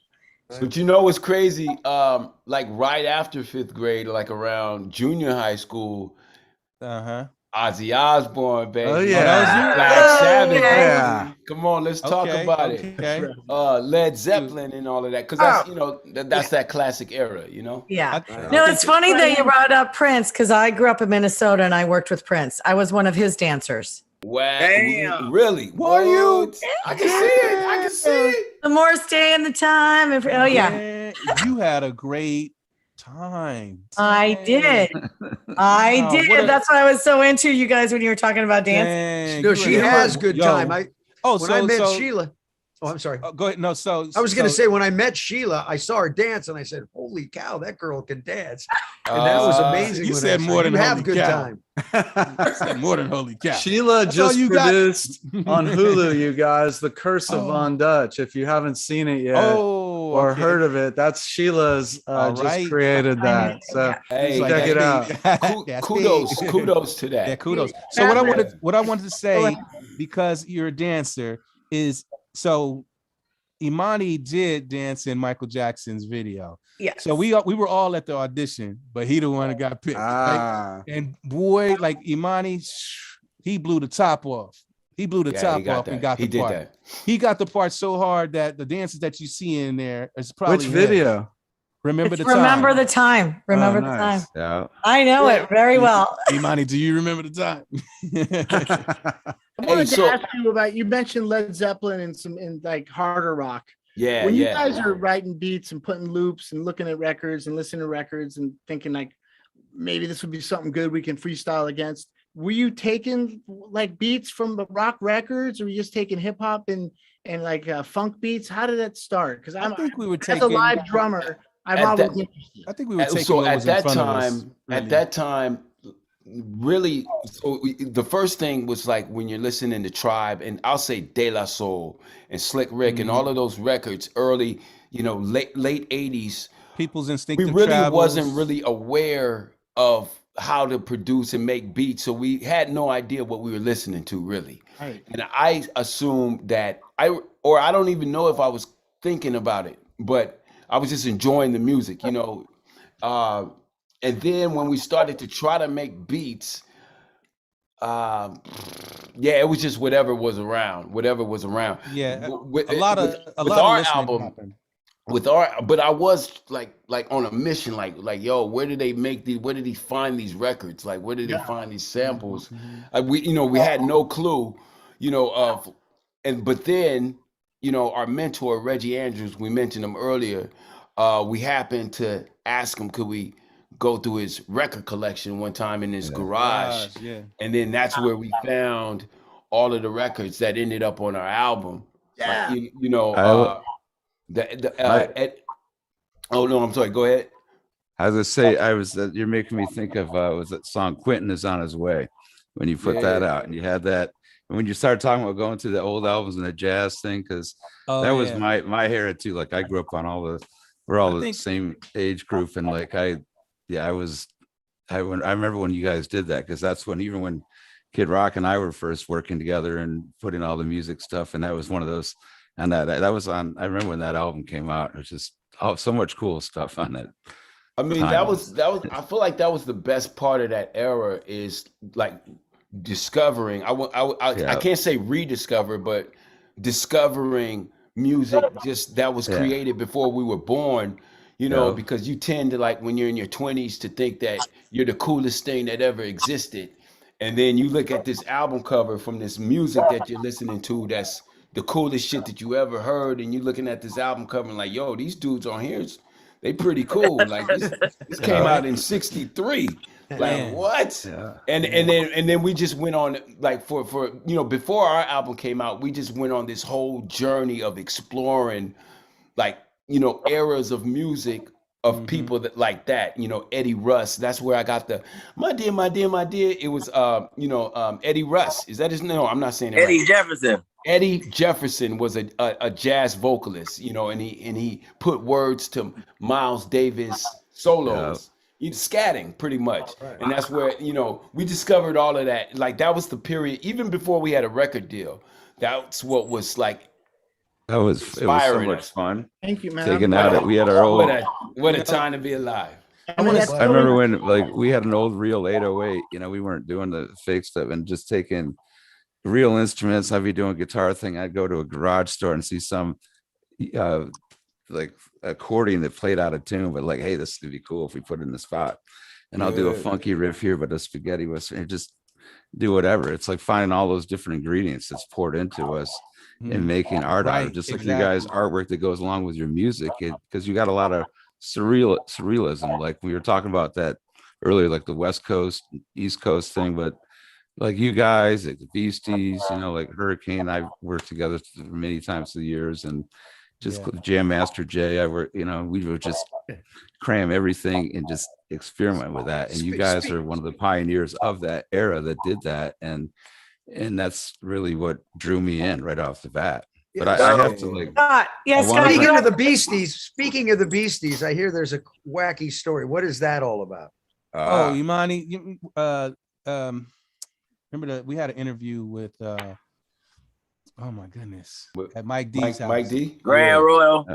But you know what's crazy? Like right after fifth grade, like around junior high school, Ozzy Osbourne, baby. Oh yeah, Black Sabbath. Yeah. Come on, let's talk about it. Okay. Led Zeppelin and all of that, because that's that's that classic era, you know. Yeah. No, it's funny that you brought up Prince, because I grew up in Minnesota and I worked with Prince. I was one of his dancers. Wow. Damn. Really? Were you? I can see it. The more stay in the time. You had a great time. I did. That's why I was so into you guys when you were talking about dancing. No, she has good time. When I met Sheila. Oh, I'm sorry. Go ahead. No, I was going to say, when I met Sheila, I saw her dance and I said, holy cow, that girl can dance. And that was amazing. You said more than have good time. You said more than holy cow. Sheila just produced on Hulu, you guys, The Curse of Von Dutch. If you haven't seen it yet or heard of it, that's Sheila's just created that. So check it out. Kudos to that. Yeah, kudos. So what I wanted to say, because you're a dancer, is so Imani did dance in Michael Jackson's video. Yeah. So we were all at the audition, but he the one that got picked. Right? And boy, like Imani, he blew the top off. He blew the top off and got the part. That. He got the part so hard that the dances that you see in there is probably which video? Remember the Remember the time. Remember the nice. time. Yeah. I know it very well. Imani, do you remember the time? I wanted to ask you about, you mentioned Led Zeppelin and some in like harder rock. Yeah. When you guys are writing beats and putting loops and looking at records and listening to records and thinking like maybe this would be something good we can freestyle against, were you taking like beats from the rock records, or were you just taking hip hop and like funk beats? How did that start? Because I think we were taking, as a live drummer, I'm always interested. I think we were taking so what at was that in front time. of us, really. At that time, really, so the first thing was like when you're listening to Tribe, and I'll say De La Soul and Slick Rick and all of those records, early, late 80s. People's Instinctive We really Travels. wasn't really aware of how to produce and make beats, so we had no idea what we were listening to, really. Right. And I assumed that I don't even know if I was thinking about it, but I was just enjoying the music, and then when we started to try to make beats, it was just whatever was around. Yeah, with a lot of album happened. But I was like on a mission, like yo, where did he find these records? Like, where did they find these samples? We had no clue, but then, our mentor, Reggie Andrews, we mentioned him earlier. We happened to ask him, could we go through his record collection one time in his garage? And then that's where we found all of the records that ended up on our album. Yeah. Oh no, I'm sorry. Go ahead. I was gonna say, you're making me think of was that song "Quentin Is on His Way" when you put that out, and you had that. And when you started talking about going to the old albums and the jazz thing, because that was my era too. Like I grew up on we're all the same age group, and like I remember when you guys did that, because that's even when Kid Rock and I were first working together and putting all the music stuff, and that was one of those. And that was on. I remember when that album came out. It was just so much cool stuff on it. I mean, that was. I feel like that was the best part of that era, is like discovering. I can't say rediscover, but discovering music just that was created before we were born. Because you tend to, like, when you're in your 20s, to think that you're the coolest thing that ever existed, and then you look at this album cover from this music that you're listening to that's the coolest shit that you ever heard, and you looking at this album cover and like, yo, these dudes on here, they pretty cool. Like this came out in '63. Like what? Yeah. And then we just went on, like, for before our album came out, we just went on this whole journey of exploring, like, eras of music of people that like that, Eddie Russ. That's where I got the my dear. It was Eddie Russ. Is that his name? No, I'm not saying it Eddie right. Jefferson. Eddie Jefferson was a jazz vocalist, and he put words to Miles Davis solos. Scatting pretty much. And that's where, we discovered all of that. Like, that was the period, even before we had a record deal. That's what was like. It was so much fun. Thank you, man. Taking out we had our old. What a time to be alive. I remember when, like, we had an old real 808. We weren't doing the fake stuff, and just taking real instruments. I'd be doing a guitar thing. I'd go to a garage store and see some like accordion that played out of tune, but like, hey, this would be cool if we put it in the spot. And I'll do a funky riff here, but a spaghetti western, just do whatever. It's like finding all those different ingredients that's poured into us and making art out of it, just like you guys' artwork that goes along with your music, because you got a lot of surrealism. Like we were talking about that earlier, like the West Coast, East Coast thing, but like you guys, like the Beasties, like Hurricane, I've worked together many times through the years, and just Jam Master Jay, I work, we would just cram everything and just experiment with that. And you guys are one of the pioneers of that era that did that. And that's really what drew me in right off the bat. But I have to, like, speaking of the Beasties, I hear there's a wacky story. What is that all about? Imani, remember that we had an interview with oh my goodness, at Mike D's house. Mike D. Grand Royal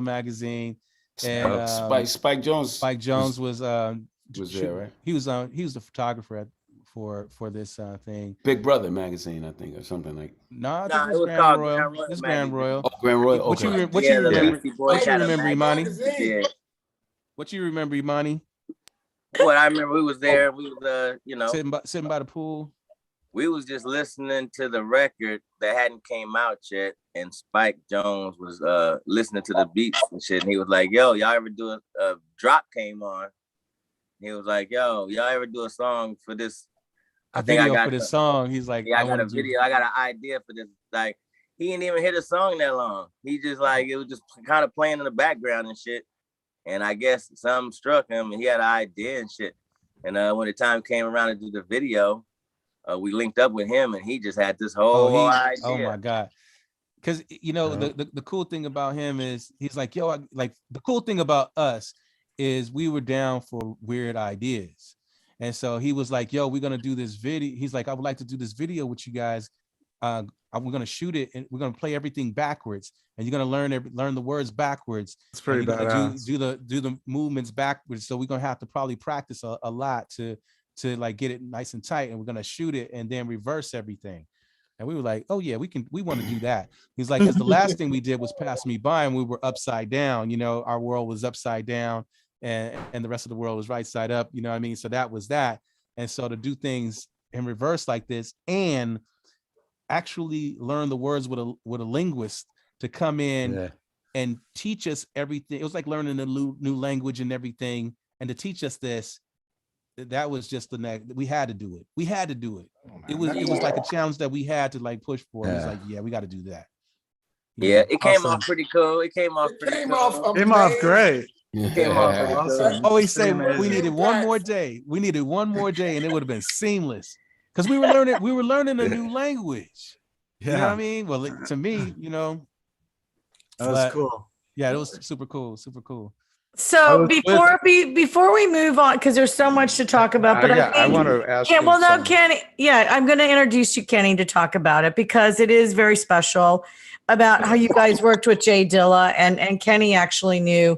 magazine. And Spike Jones. Spike Jones was there, right? He was the photographer for this thing. Big Brother magazine, I think, or something like. No, I Nah, think it it's was Grand called Royal. Grand Royal It's Grand magazine. Royal. Oh, Grand Royal. What Okay. you Yeah, the remember? Beastie Boys What you had a remember, magazine. Imani? Magazine. Yeah. What you remember, Imani? What I remember, we was there. We was, you know, Sitting by the pool. we was just listening to the record that hadn't came out yet, and Spike Jones was listening to the beats and shit. And he was like, "Yo, y'all ever do a drop came on?" He was like, "Yo, y'all ever do a song for this?" A video for this song. He's like, "Yeah, I got a video. I got an idea for this." Like, he didn't even hear the song that long. He just like, it was just kind of playing in the background and shit. And I guess something struck him, and he had an idea and shit. And when the time came around to do the video, we linked up with him, and he just had this whole idea. Oh my God. Because, you know, the cool thing about him is he's like, yo, like the cool thing about us is we were down for weird ideas. And so he was like, yo, we're going to do this video. He's like, I would like to do this video with you guys. We're going to shoot it, and we're going to play everything backwards. And you're going to learn the words backwards. It's pretty badass. Do the movements backwards. So we're going to have to probably practice a lot to like get it nice and tight. And we're going to shoot it and then reverse everything. And we were like, oh yeah, we want to do that. He's like, because the last thing we did was Pass Me By, and we were upside down. You know, our world was upside down, and the rest of the world was right side up. You know what I mean? So that was that. And so to do things in reverse like this and actually learn the words with a linguist to come in and teach us everything. It was like learning a new language and everything. And to teach us this, that was just the next. We had to do it. We had to do it. It was like a challenge that we had to like push for. It was like, yeah, we got to do that. Yeah, it came off pretty cool. It came off pretty cool. Came off great. It came off pretty cool. Always say we needed one more day. We needed one more day, and it would have been seamless because we were learning a new language. Yeah. You know what I mean? Well, to me, you know, that was cool. Yeah, it was super cool, super cool. So before we move on, because there's so much to talk about, but I want to ask. well, no, Kenny. Yeah, I'm going to introduce you, Kenny, to talk about it because it is very special about how you guys worked with J Dilla, and Kenny actually knew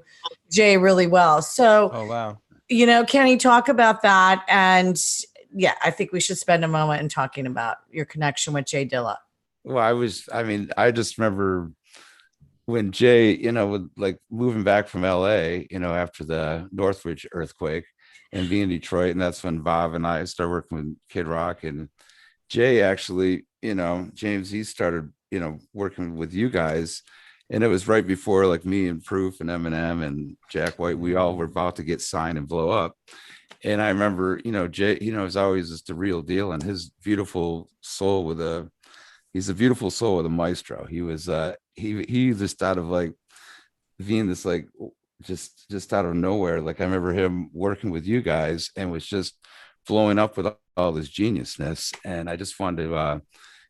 Jay really well. So, oh wow, you know, Kenny, talk about that, and yeah, I think we should spend a moment in talking about your connection with J Dilla. Well, I just remember when Jay, you know, with like moving back from LA, you know, after the Northridge earthquake and being in Detroit. And that's when Bob and I started working with Kid Rock, and Jay actually, you know, James, he started, you know, working with you guys. And it was right before like me and Proof and Eminem and Jack White, we all were about to get signed and blow up. And I remember, you know, Jay, you know, is always just the real deal, and his beautiful soul he's a beautiful soul with a maestro. He was he just out of like being this like just out of nowhere. Like I remember him working with you guys and was just blowing up with all this geniusness. And I just wanted to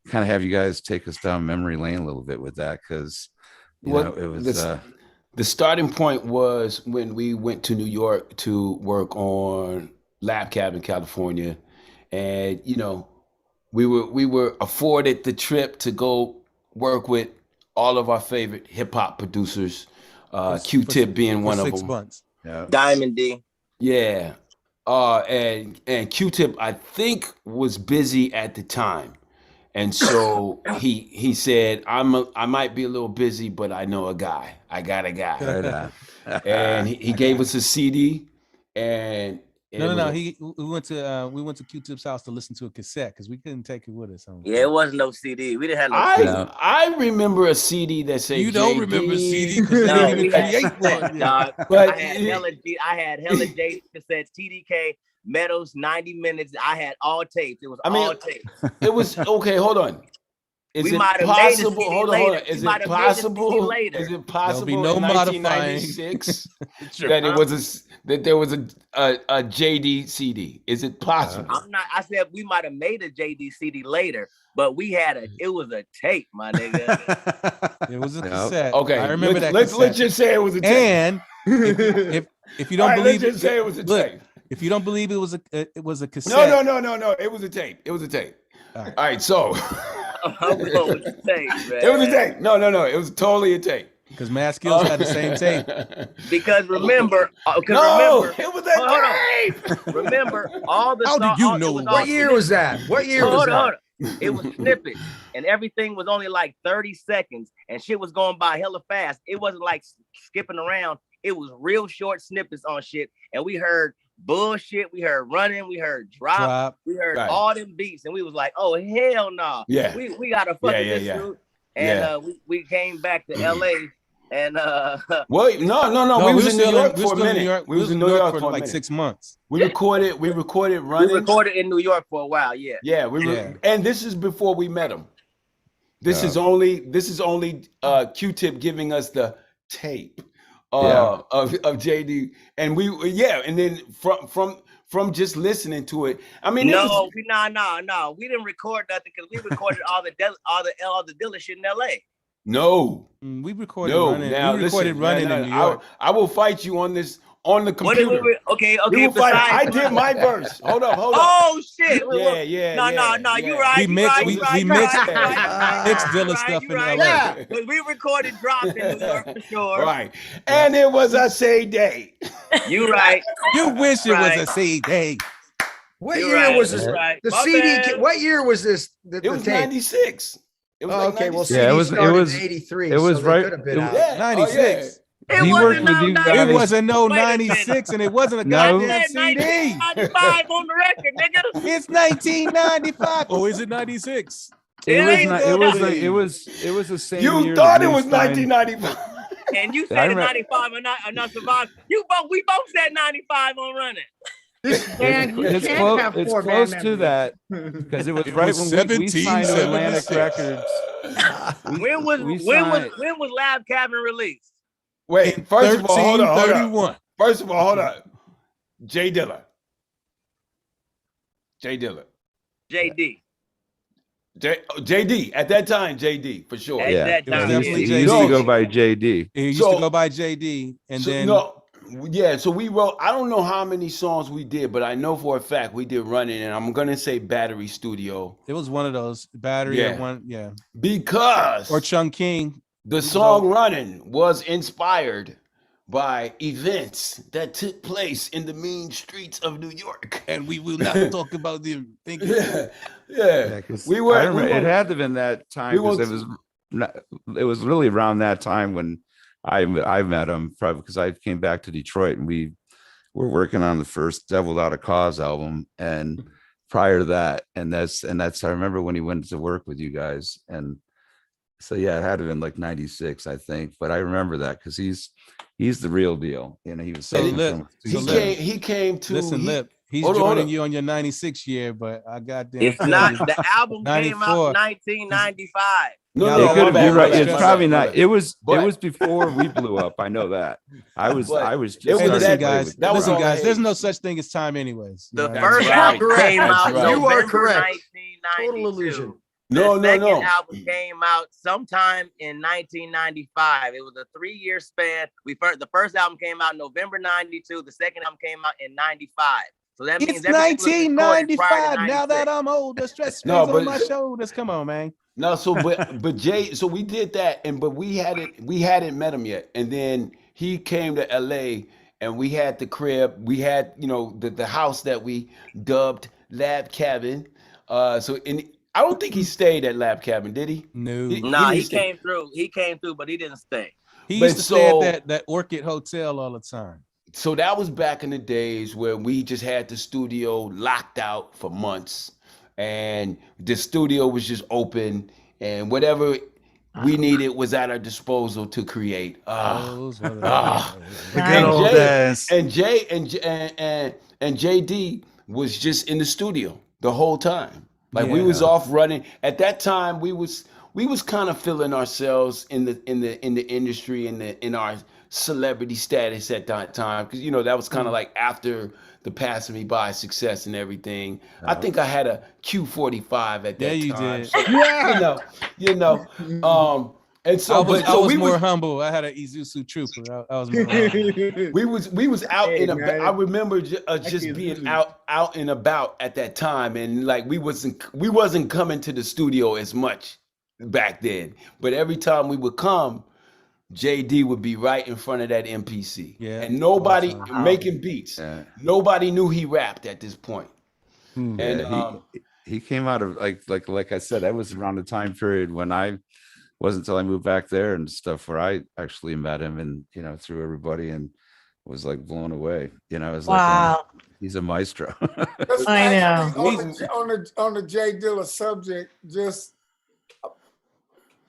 kind of have you guys take us down memory lane a little bit with that, because you know, it was the starting point was when we went to New York to work on Labcabin, California, and you know, we were afforded the trip to go work with all of our favorite hip hop producers, Q-Tip being one of them. 6 months. Yeah. Diamond D. Yeah. And Q-Tip, I think, was busy at the time. And so he said, I might be a little busy, but I know a guy. I got a guy. And he gave us a CD, and No. We went to Q-Tip's house to listen to a cassette because we couldn't take it with us. Yeah, it wasn't no CD. We didn't have no CD. I remember a CD that said you don't JD. remember a CD because No, they we didn't had create one. cassettes, dog. But I had hella J cassettes, TDK, Meadows, 90 minutes. I had all tapes. It was all tapes. It was okay. Hold on. Is We it might have made the possible? CD Hold on. later. We Is might it have made the CD possible? later. Is it possible There'll be no in modifying. 1996 that there was a JD CD? Is it possible? I said we might have made a JD CD later, but it was a tape, my nigga. It was a cassette. Okay, I remember that. Let's just say it was a tape. And if you don't believe let's just say it was a tape. If you don't believe it was a cassette. No. It was a tape. It was a tape. All right, so I'm going with the tape, man. it was a tape. No. It was totally a tape. Because Mad Skills had the same tape. Because remember, No, it was that tape. remember all the How songs. do you know? What year was that? What year was that? Hold on. It was snippets, and everything was only like 30 seconds, and shit was going by hella fast. It wasn't like skipping around. It was real short snippets on shit, and we heard bullshit, we heard running, we heard drop. We heard all them beats, and we was like, oh hell no. Yeah. We gotta fuck with this dude. And we came back to LA and Wait, no, we was in New York for a minute. We was in New York for like 6 months. We recorded running. We recorded in New York for a while, yeah. Yeah, and this is before we met him. This is only Q-Tip giving us the tape of JD, and and then from just listening to it. I mean, no, we didn't record nothing because we recorded all the Dilla shit in LA. No, we recorded running. Now, we recorded running in New York. I will fight you on this. On the computer. Okay. I did my verse. Hold up. Oh shit. Yeah. No. You right. We mixed Dilla stuff in LA. Yeah. Because we recorded drops in New York for sure. Right. And it was a say day. You right. You wish it was a say day. What year was this? The CD. What year was this? It was 96. It was okay. Well, it was 83. It was so right. 96. It wasn't no 96, and it wasn't a goddamn CD. 95 on the record, nigga. It's 1995. Oh, is it 96? It was the same. You thought it was 1995. And you said 95 and not survive. We both said 95 on running. It's close to that because it was right when we signed Atlantic Records. When was Labcabin released? Wait, first of all, hold on. First of all, hold on. J Dilla. JD. JD. At that time, JD, for sure. At that time. He used to go by JD. He used to go by JD. And then... so we wrote, I don't know how many songs we did, but I know for a fact we did Running, and I'm going to say Battery Studio. It was one of those. Battery at one, Because... Or Chung King. The song Running was inspired by events that took place in the mean streets of New York. And we will not talk about them. Thank you. Yeah. It had to have been that time because it was really around that time when I met him, probably because I came back to Detroit and we were working on the first Devil Without a Cause album. And prior to that, and that's I remember when he went to work with you guys. And so it had to have been like 96, I think. But I remember that because he's the real deal. You know, he was so he came to Lip. He's joining you on your 96 year, but I got there. It's not the album came out in 1995. You're right. It's probably not. It was before we blew up. I know that. I was just listen, guys. There's no such thing as time, anyways. The first album came out. You are correct. 1992. Total illusion. The second album came out sometime in 1995. It was a 3-year span. The first album came out in November 92. The second album came out in 95. So that means it's 1995. Now that I'm old, the stress on my shoulders. Come on, man. No, but Jay, so we did that, but we hadn't met him yet, and then he came to LA, and we had the crib, we had the house that we dubbed Labcabin. I don't think he stayed at Labcabin, did he? No. He came through. He came through, but he didn't stay. He used to stay at that Orchid Hotel all the time. So that was back in the days where we just had the studio locked out for months, and the studio was just open, and whatever we needed was at our disposal to create. And JD was just in the studio the whole time. Like we was off running. At that time, we was kind of feeling ourselves in the industry, in our celebrity status at that time, because that was kind of like after the passing me by success and everything. I think I had a Q45 at that time. You did. So, and so I was more humble. I had an Isuzu Trooper. I was more humble. We was out in about. I remember just being out and about at that time, and like we wasn't coming to the studio as much back then. But every time we would come, JD would be right in front of that MPC. Yeah. And nobody Awesome. making beats. Yeah. Nobody knew he rapped at this point. Hmm. And Yeah, he came out of like I said, that was around the time period when I wasn't until I moved back there and stuff where I actually met him and through everybody and was like blown away. It was Wow. like he's a maestro. Let's I know. actually, on the J Dilla subject, just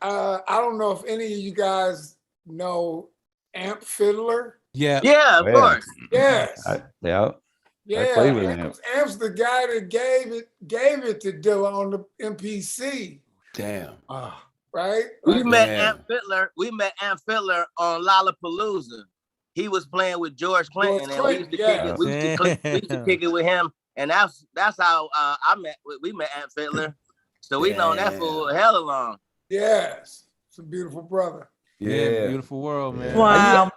I don't know if any of you guys know Amp Fiddler. Yeah. Yeah, of Yeah. course. Yes. Yeah. Yeah, played with Amp's the guy that gave it to Dilla on the MPC, damn. right? We met Yeah. Amp Fiddler. We met Amp Fiddler on Lollapalooza. He was playing with George Clinton, and we used to kick it. We used to kick it with him, and that's how we met Amp Fiddler. So we known that for a hell of long. Yes, it's a beautiful brother. Yeah. Beautiful world, man. Wow.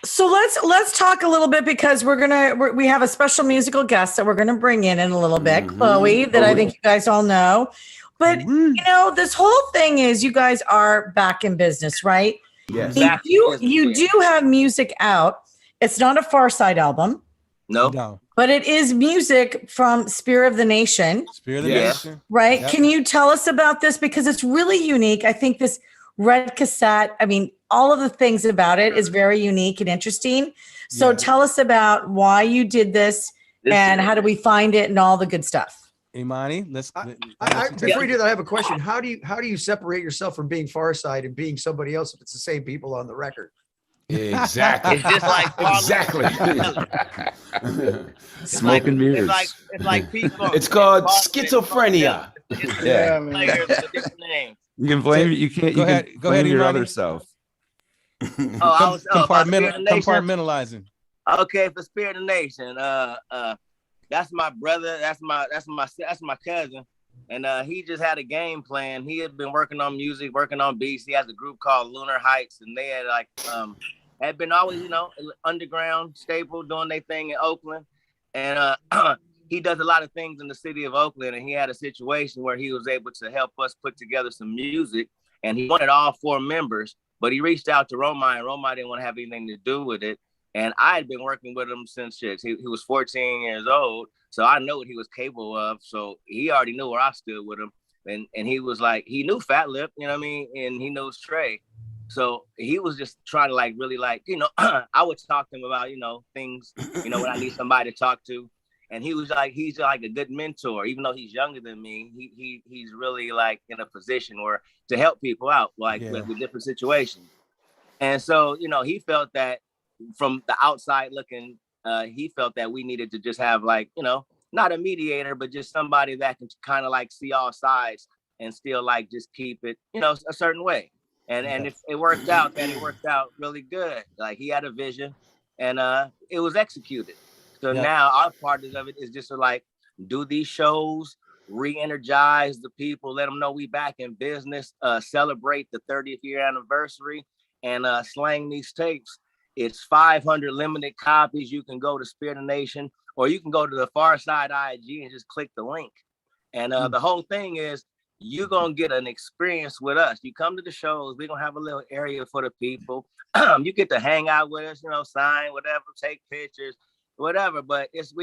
So let's talk a little bit because we have a special musical guest that we're gonna bring in a little bit, Chloe, that I think you guys all know. But this whole thing is you guys are back in business, right? Yes. You do have music out. It's not a Pharcyde album, No. but it is music from Spirit of the Nation, Spirit of the Yes. Nation. right? Yep. Can you tell us about this because it's really unique? I think this red cassette, all of the things about it is very unique and interesting. So Yeah. tell us about why you did this and how do we find it and all the good stuff. Imani, Before you do that, I have a question. How do you separate yourself from being Pharcyde and being somebody else if it's the same people on the record? Exactly. It's just like exactly. Smoking mirrors. It's like people. It's called schizophrenia. Yeah. You can blame you can't. Go You ahead. can Go ahead, blame your Imani. other self. Compartmentalizing. Okay, for Spirit of the Nation. That's my brother. That's my cousin. And he just had a game plan. He had been working on music, working on beats. He has a group called Lunar Heights, and they had been always, underground, staple, doing their thing in Oakland. And he does a lot of things in the city of Oakland, and he had a situation where he was able to help us put together some music, and he wanted all 4 members, but he reached out to Roma, and Roma didn't want to have anything to do with it. And I had been working with him since he was 14 years old. So I know what he was capable of. So he already knew where I stood with him. And he was like, he knew FatLip, and he knows Trey. So he was just trying to really I would talk to him about, things, when I need somebody to talk to. And he was like, he's like a good mentor, even though he's younger than me. He's really in a position where to help people out, with different situations. And so, he felt that from the outside looking, he felt that we needed to just have not a mediator, but just somebody that can kind of see all sides and still just keep it, a certain way. And if it worked out, then it worked out really good. He had a vision and it was executed. So now our part of it is just to do these shows, re-energize the people, let them know we back in business, celebrate the 30th year anniversary and slang these tapes. It's 500 limited copies. You can go to Spirit of the Nation or you can go to the Pharcyde IG and just click the link. And the whole thing is you're going to get an experience with us. You come to the shows, we're going to have a little area for the people. You get to hang out with us, sign, whatever, take pictures, whatever. But it's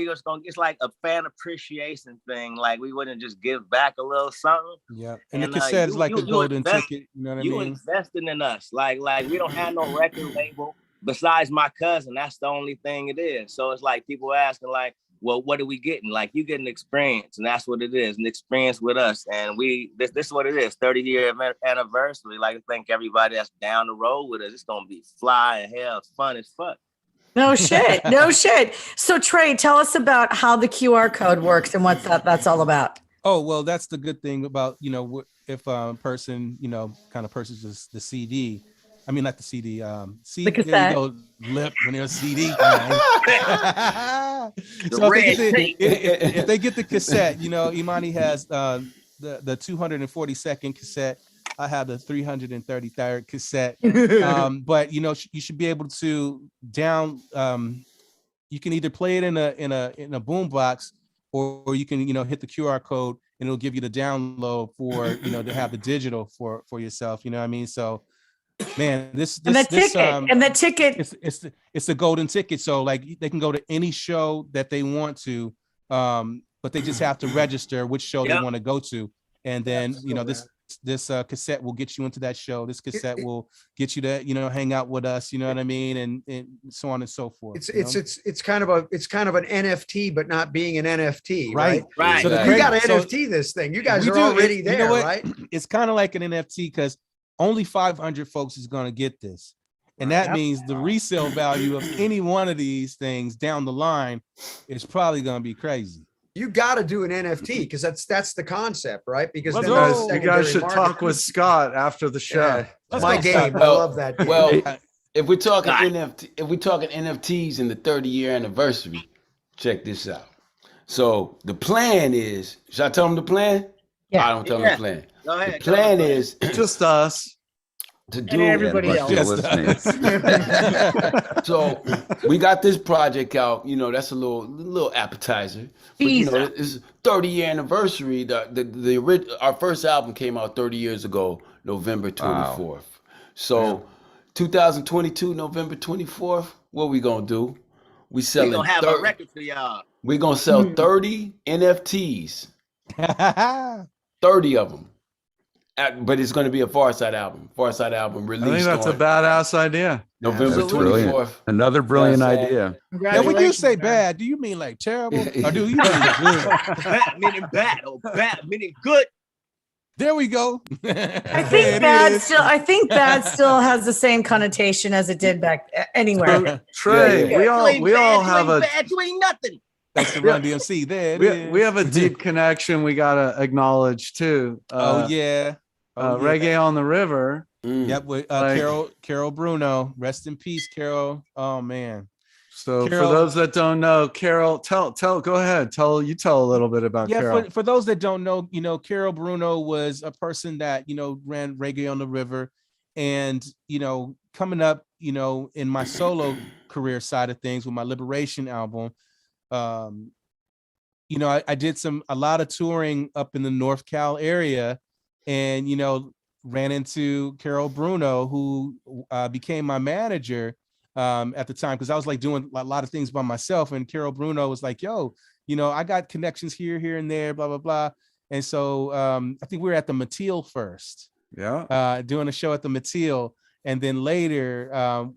like a fan appreciation thing. We wouldn't just give back a little something. Yeah. And the cassette is like a golden ticket. You know what I mean? You investing in us. Like we don't have no record label besides my cousin. That's the only thing it is. So it's people asking well, what are we getting? You get an experience, and that's what it is, an experience with us. And this is what it is, 30-year anniversary. I thank everybody that's down the road with us. It's gonna be fly and hell, fun as fuck. No shit. No shit. So Trey, tell us about how the QR code works and what that's all about. Oh, well, that's the good thing about, if a person, kind of purchases the CD. I mean, not the CD. The cassette. Lip when they're a CD. So if they get the cassette, Imani has the 242nd cassette. I have the 333rd cassette. But you should be able to you can either play it in a boom box or you can hit the QR code and it'll give you the download for to have the digital for yourself. You know what I mean? So Man, And the ticket. It's the golden ticket. So like they can go to any show that they want to, but they just have to register which show they want to go to, and then this cassette will get you into that show. This cassette will get you to hang out with us. You know what I mean, and so on and so forth. It's kind of an NFT, but not being an NFT, right? Right. So you got to NFT this thing. You guys are already there, you know right? It's kind of like an NFT because only 500 folks is going to get this. And that means the resale value of any one of these things down the line is probably going to be crazy. You got to do an NFT because that's the concept, right? Because then you guys should talk with Scott after the show. My game. I love that game. Well, if we're talking NFTs in the 30-year anniversary, check this out. So the plan is, should I tell them the plan? Yeah. I don't tell them the plan. Go ahead. The plan is just us. To do everybody else. So we got this project out, that's a little appetizer. But, it's 30-year anniversary. Our first album came out 30 years ago, November 24th. Wow. So 2022, November 24th, what we gonna do? We selling. We gonna have a record for y'all. We gonna sell 30 NFTs. 30 of them. But it's going to be a Pharcyde album released. I think that's a badass idea. November 24th. Another brilliant idea. Now, when you say bad, do you mean like terrible, or do you mean good? Bad meaning bad, or bad meaning good. There we go. I think bad still has the same connotation as it did back anywhere. So, Trey, we all have a bad. You ain't nothing. That's the Run DMC. There we have a deep connection we gotta acknowledge too. Reggae on the River. Yep, with Carol Bruno. Rest in peace, Carol. Oh man. So Carol, for those that don't know, Carol, go ahead. Tell a little bit about Carol. For those that don't know, Carol Bruno was a person that, ran Reggae on the River. And, coming up, in my solo career side of things with my Liberation album, I did a lot of touring up in the North Cal area, and ran into Carol Bruno, who became my manager at the time, because I was like doing a lot of things by myself, and Carol Bruno was like, yo, I got connections here and there, blah blah blah. And so I think we were at the Mateel first, doing a show at the Mateel, and then later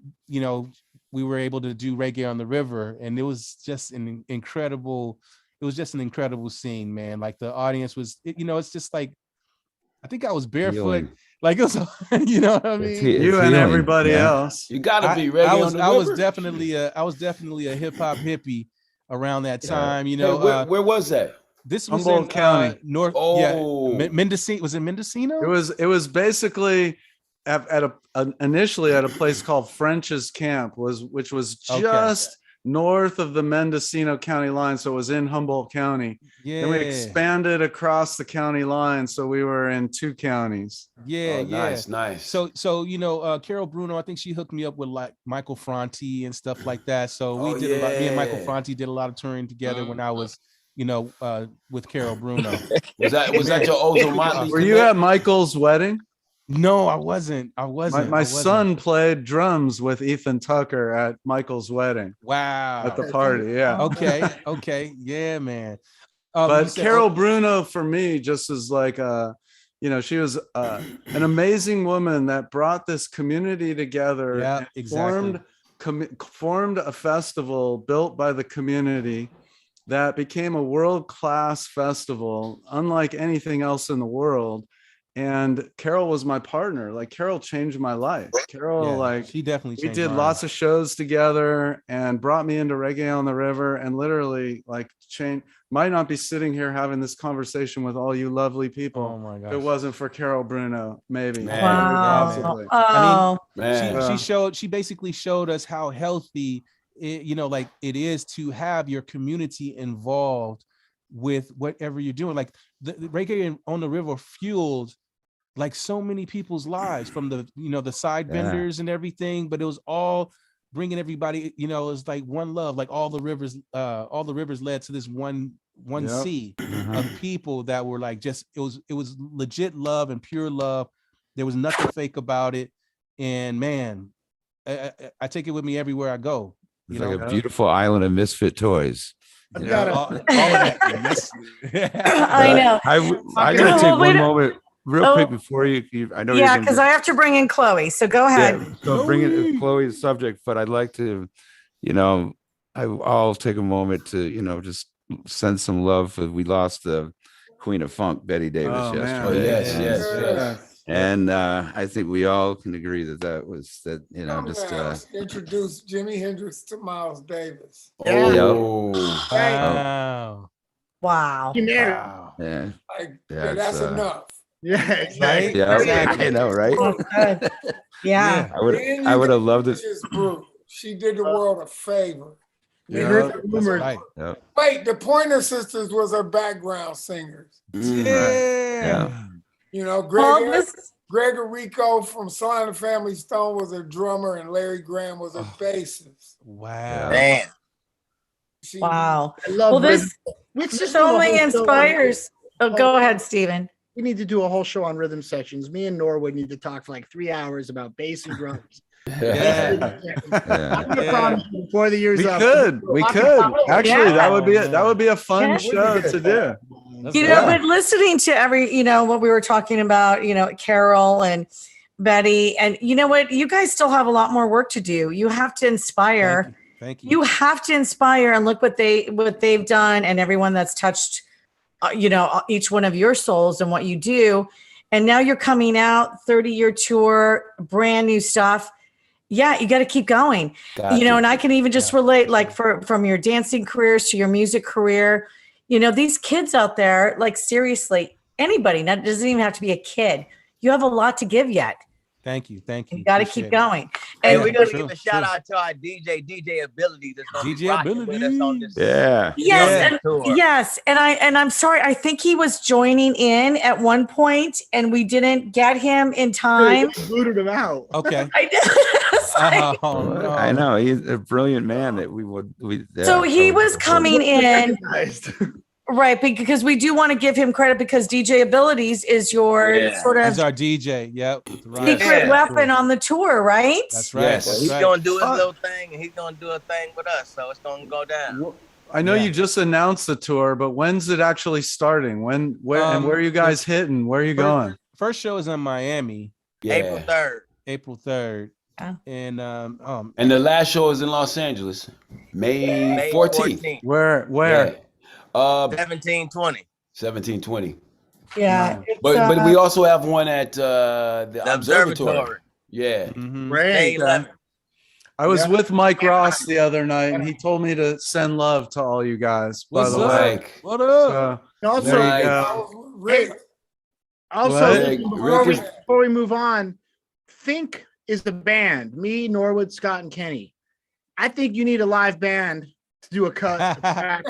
we were able to do Reggae on the River, and it was just an incredible scene, man. Like the audience was, it's just like, I think I was barefoot. Healing. Like it was, you know what I mean? You and everybody else. You gotta be Reggae on the River. I was definitely a hip hop hippie around that time. Hey, where was that? This was Humboldt in County. North. Oh. Yeah, Mendocino. Was it Mendocino? It was basically initially at a place called French's Camp, which was just north of the Mendocino County line, so it was in Humboldt County. Yeah. Then we expanded across the county line, so we were in 2 counties. Yeah, Nice. So Carol Bruno, I think she hooked me up with like Michael Franti and stuff like that. So we did a lot. Me and Michael Franti did a lot of touring together when I was, with Carol Bruno. was that your Ozo Motley? Were you at Michael's wedding? No, I wasn't. My son played drums with Ethan Tucker at Michael's wedding. Wow. At the party, yeah. Okay. Yeah, man. But Carol Bruno, for me, just as like she was an amazing woman that brought this community together. Yeah, exactly. Formed a festival built by the community that became a world-class festival, unlike anything else in the world. And Carol was my partner. Like Carol changed my life. Carol, she definitely changed. We did lots of shows together and brought me into Reggae on the River, and literally might not be sitting here having this conversation with all you lovely people. Oh my gosh. If it wasn't for Carol Bruno, maybe. Wow. I mean, she basically showed us how healthy it is to have your community involved with whatever you're doing. Like the Reggae on the River fueled like so many people's lives, from the side vendors and everything, but it was all bringing everybody, it was like one love, like all the rivers led to this one sea of people that were like, just, it was legit love and pure love. There was nothing fake about it. and man, I take it with me everywhere I go. It's You know, like a beautiful island of misfit toys. I've you got know? all of that. Yes. I know. I gotta take Well, one wait a- moment real Oh. quick before you. I know Yeah, you're because gonna I have to bring in Chloe. So go ahead. so bring it Chloe's subject, but I'd like to, I'll take a moment to, just send some love. We lost the Queen of Funk, Betty Davis, Oh, man. yesterday. Oh, yes, and, yes, yes. And I think we all can agree that Come just down. Introduce Jimi Hendrix to Miles Davis. Oh, Wow. Wow. Wow. yeah, Like, Yeah, that's it's, enough. Yeah, Right? exactly. yeah, Exactly. I know, right? Oh, good. Yeah. I would have loved it. Just brew. She did the world a favor. We Yeah. heard the That's rumors. right. Yeah, Wait, the Pointer Sisters was her background singers. yeah. You know, Well, this Gregorico from Sly and the Family Stone was her drummer, and Larry Graham was her bassist. Wow. Damn. wow. I love Well, this Let's this just do a whole only show on- inspires. Oh, go ahead, Steven. We need to do a whole show on rhythm sections. Me and Norwood need to talk for like 3 hours about bass and drums. Yeah. I'm gonna promise you before the year's We up. could. Actually, that would be a fun Yeah. show to do. You know, but listening to what we were talking about, Carol and Betty, and you know what, you guys still have a lot more work to do. You have to inspire. Thank you. You have to inspire, and look what they've done, and everyone that's touched, each one of your souls and what you do. And now you're coming out, 30-year tour, brand new stuff. Yeah, you got to keep going. And I can even just relate, like from your dancing careers to your music career. These kids out there, like seriously, anybody, that doesn't even have to be a kid. You have a lot to give yet. Thank you. You got to keep going. And And we're gonna true, give a shout true. out to our DJ Ability that's gonna be DJ rocking with us on this. Yeah. yes, tour. yes, and I'm sorry. I think he was joining in at one point, and we didn't get him in time. Booted him out. Okay. I did. It's like- Oh, no. I know he's a brilliant man that So he was coming in, Recognized. right? Because we do want to give him credit, because DJ Abilities is your sort He's of our DJ. Yep. Right. secret weapon on the tour, right? That's right. Yes. That's He's right. gonna do his little thing, and he's gonna do a thing with us, so it's gonna go down. I know Yeah. you just announced the tour, but when's it actually starting? Where are you guys hitting? Where are you going? First show is in Miami, Yeah. April 3rd. Yeah. And And the last show is in Los Angeles, May 14th. Where? Yeah. 1720. 1720. Yeah. But we also have one at the observatory. Yeah. mhm. May 11th. I was with Mike Ross the other night, and he told me to send love to all you guys. By What's the up? way, Like, What up? so, Also, there you Right. go. Rick, also Rick before we move on, Think is the band. Me, Norwood, Scott, and Kenny. I think you need a live band to do a cut. I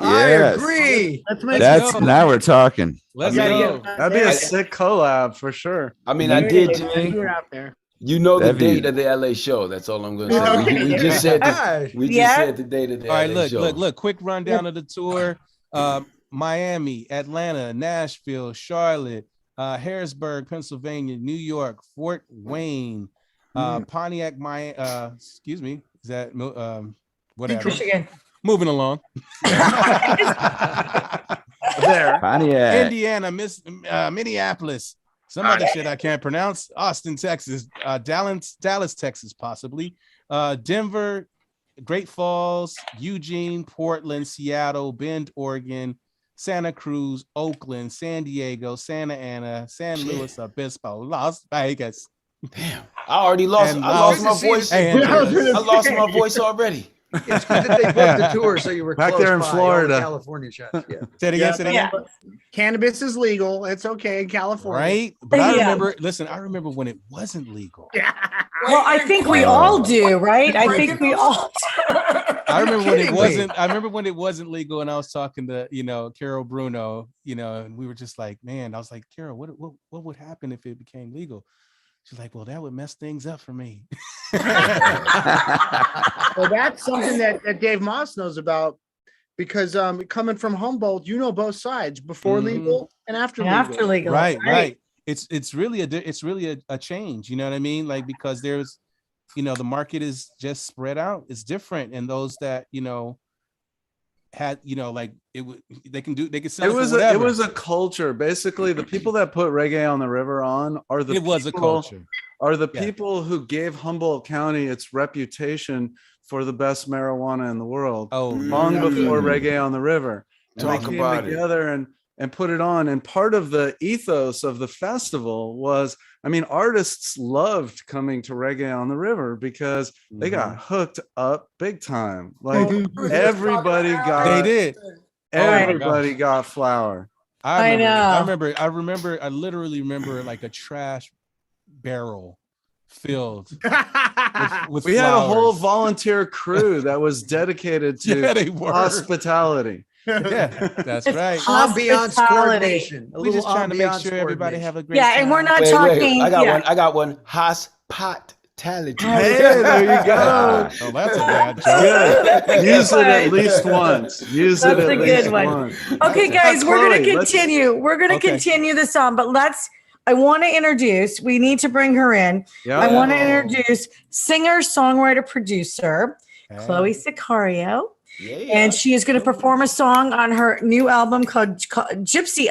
Yes. agree. Let's make That's go. now we're talking. Let's gotta go. get- That'd be a sick collab for sure. I mean, I did. You're out there. You know the That'd be- date of the LA show. That's all I'm gonna say. Okay. We just said Yeah. the date of the All right, LA show. look. Quick rundown of the tour: Miami, Atlanta, Nashville, Charlotte, Harrisburg, Pennsylvania, New York, Fort Wayne, Pontiac, excuse me, is that whatever? Michigan. Moving along. There. Pontiac. Indiana, Minneapolis, some other shit I can't pronounce. Austin, Texas, Dallas, Texas, possibly. Denver, Great Falls, Eugene, Portland, Seattle, Bend, Oregon, Santa Cruz, Oakland, San Diego, Santa Ana, San Luis Obispo, Las Vegas. Damn, I already lost. And I lost Good my to see voice. you. And- I lost my voice already. It's good that they booked the tour, so you were Back close there in by, all the Florida. California shots. Yeah. Say it again, say it again. Yeah. Cannabis is legal. It's okay in California. Right? But I Yeah. remember when it wasn't legal. Yeah. Well, I think we all do, right? I think we all. I remember when it Kidding me. wasn't. I remember when it wasn't legal, and I was talking to Carol Bruno, and we were just like, man, I was like, Carol, what would happen if it became legal? She's like, well, that would mess things up for me. Well, that's something that Dave Moss knows about, because coming from Humboldt, you know both sides, before Mhm. legal and after And legal. after legal. Right. it's really a change, you know what I mean? Like, because there's, you know, the market is just spread out. It's different. And those that, you know, had, you know, like they can sell it, it was a culture. Basically, the people that put Reggae on the River on are the people who gave Humboldt County its reputation for the best marijuana in the world. Long before Reggae on the River. And they came together and put it on. And part of the ethos of the festival was, I mean, artists loved coming to Reggae on the River because they got hooked up big time. Like everybody got flour. I literally remember like a trash barrel filled with we had a whole volunteer crew that was dedicated to hospitality. Yeah, that's right. Ambiance coordination. We're just trying to make sure everybody have a great time. And we're not talking. I got one. Hospitality. Hey, there you go. Oh, that's a bad joke. Good. Use it at least once. Use it at least once. Okay, guys, we're going to continue. We're going to continue this on, but I want to introduce, we need to bring her in. I want to introduce singer, songwriter, producer, Chloe Cicoria. And she is going to perform a song on her new album called Gypsy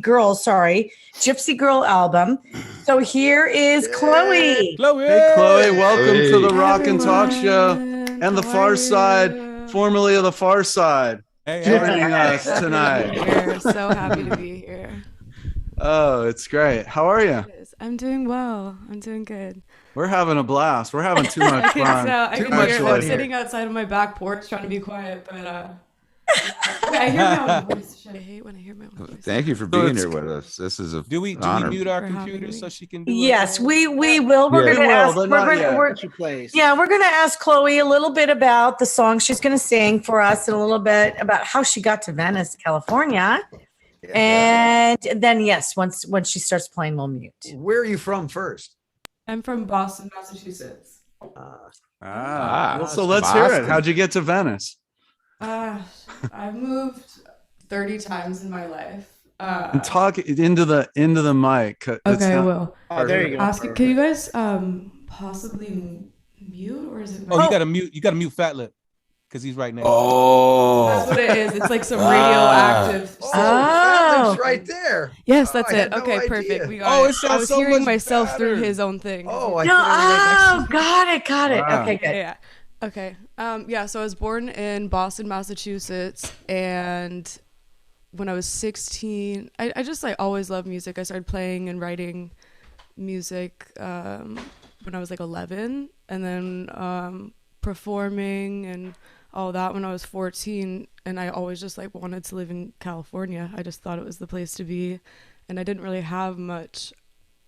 Girl album. So here is Chloe. Hey, Chloe, welcome to the Rock and Talk Show and the Pharcyde, formerly of the Pharcyde, joining us tonight. We're so happy to be here. Oh, it's great. How are you? I'm doing well. I'm doing good. We're having a blast. We're having too much fun. I'm sitting outside on my back porch trying to be quiet, but I hear my own voice. I hate when I hear my own voice. Thank you for being here with us. This is a do we mute our computers so she can do Yes, we will. We're going to ask. We're going to ask Chloe a little bit about the song she's going to sing for us, and a little bit about how she got to Venice, California. And then once she starts playing, we'll mute. Where are you from first? I'm from Boston, Massachusetts. So let's hear it. How'd you get to Venice? I've moved 30 times in my life. And talk into the mic. Okay, I will. There you go. Can you guys possibly mute, or is it? You gotta mute. You gotta mute FatLip because he's right next. That's what it is. It's like some radioactive. FatLip's right there. Yes, that's it. Okay, perfect. We got it. I was hearing myself through his own thing. Got it. Wow. Okay, good. Yeah. Okay. So I was born in Boston, Massachusetts, and when I was 16, I just always loved music. I started playing and writing music when I was 11, and then performing and all that when I was 14. And I always just wanted to live in California. I just thought it was the place to be, and I didn't really have much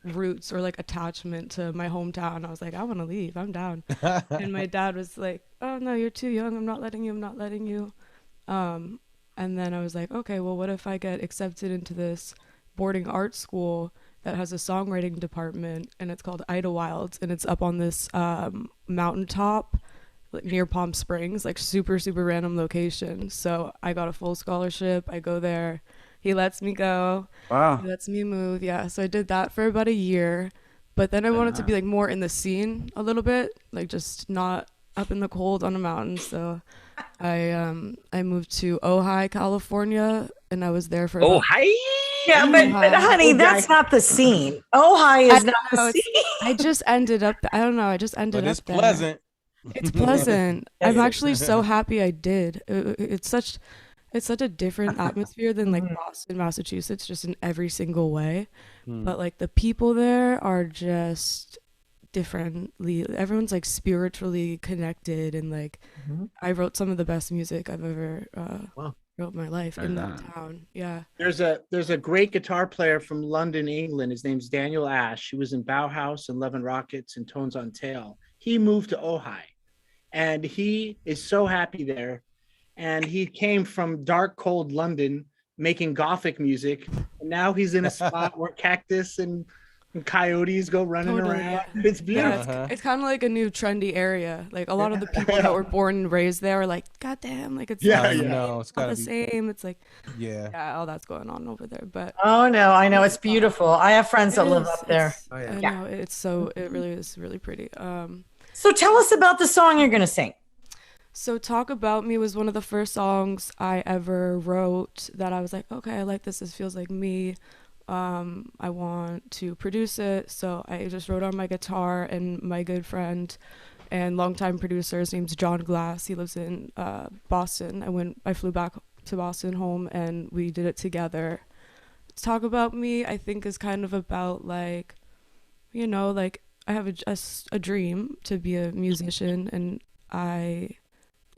roots or attachment to my hometown. I was I want to leave. I'm down. And my dad was oh no, you're too young. I'm not letting you. And then I was okay, well, what if I get accepted into this boarding art school that has a songwriting department, and it's called Idlewild, and it's up on this mountaintop near Palm Springs, super, super random location. So I got a full scholarship. I go there. He lets me go. Wow. He lets me move. Yeah. So I did that for about a year, but then I wanted to be more in the scene a little bit, just not up in the cold on a mountain. So I moved to Ojai, California, and I was there for Ojai? Yeah, but honey, that's not the scene. Ojai is not the scene. I just ended up, I don't know. I just ended up there. Pleasant. It's pleasant. I'm actually so happy I did. It's such a different atmosphere than Boston, Massachusetts, just in every single way. But the people there are just differently. Everyone's spiritually connected, and I wrote some of the best music I've ever wrote in my life in that town. Yeah. There's a great guitar player from London, England. His name's Daniel Ash. He was in Bauhaus and Love and Rockets and Tones on Tail. He moved to Ojai, and he is so happy there. And he came from dark, cold London making Gothic music. And now he's in a spot where cactus and And coyotes go running Totally. around. It's beautiful. Yeah, Uh-huh. it's kind of like a new trendy area. Like a lot of the people that were born and raised there are like, God damn, like it's Yeah, not, yeah. No, it's not gotta the be. same. It's like, Yeah. yeah, all that's going on over there. But Oh no, I know it's beautiful. I have friends that it live is, up there. it's- Oh, yeah. I Yeah. know it's so. It really is really pretty. So tell us about the song you're gonna sing. So Talk About Me was one of the first songs I ever wrote that I was like, okay, I like this. This feels like me. I want to produce it. So I just wrote on my guitar, and my good friend and longtime producer, his name's John Glass. He lives in Boston. I flew back to Boston home, and we did it together. Talk About Me, I think, is kind of about like, like I have a dream to be a musician, and I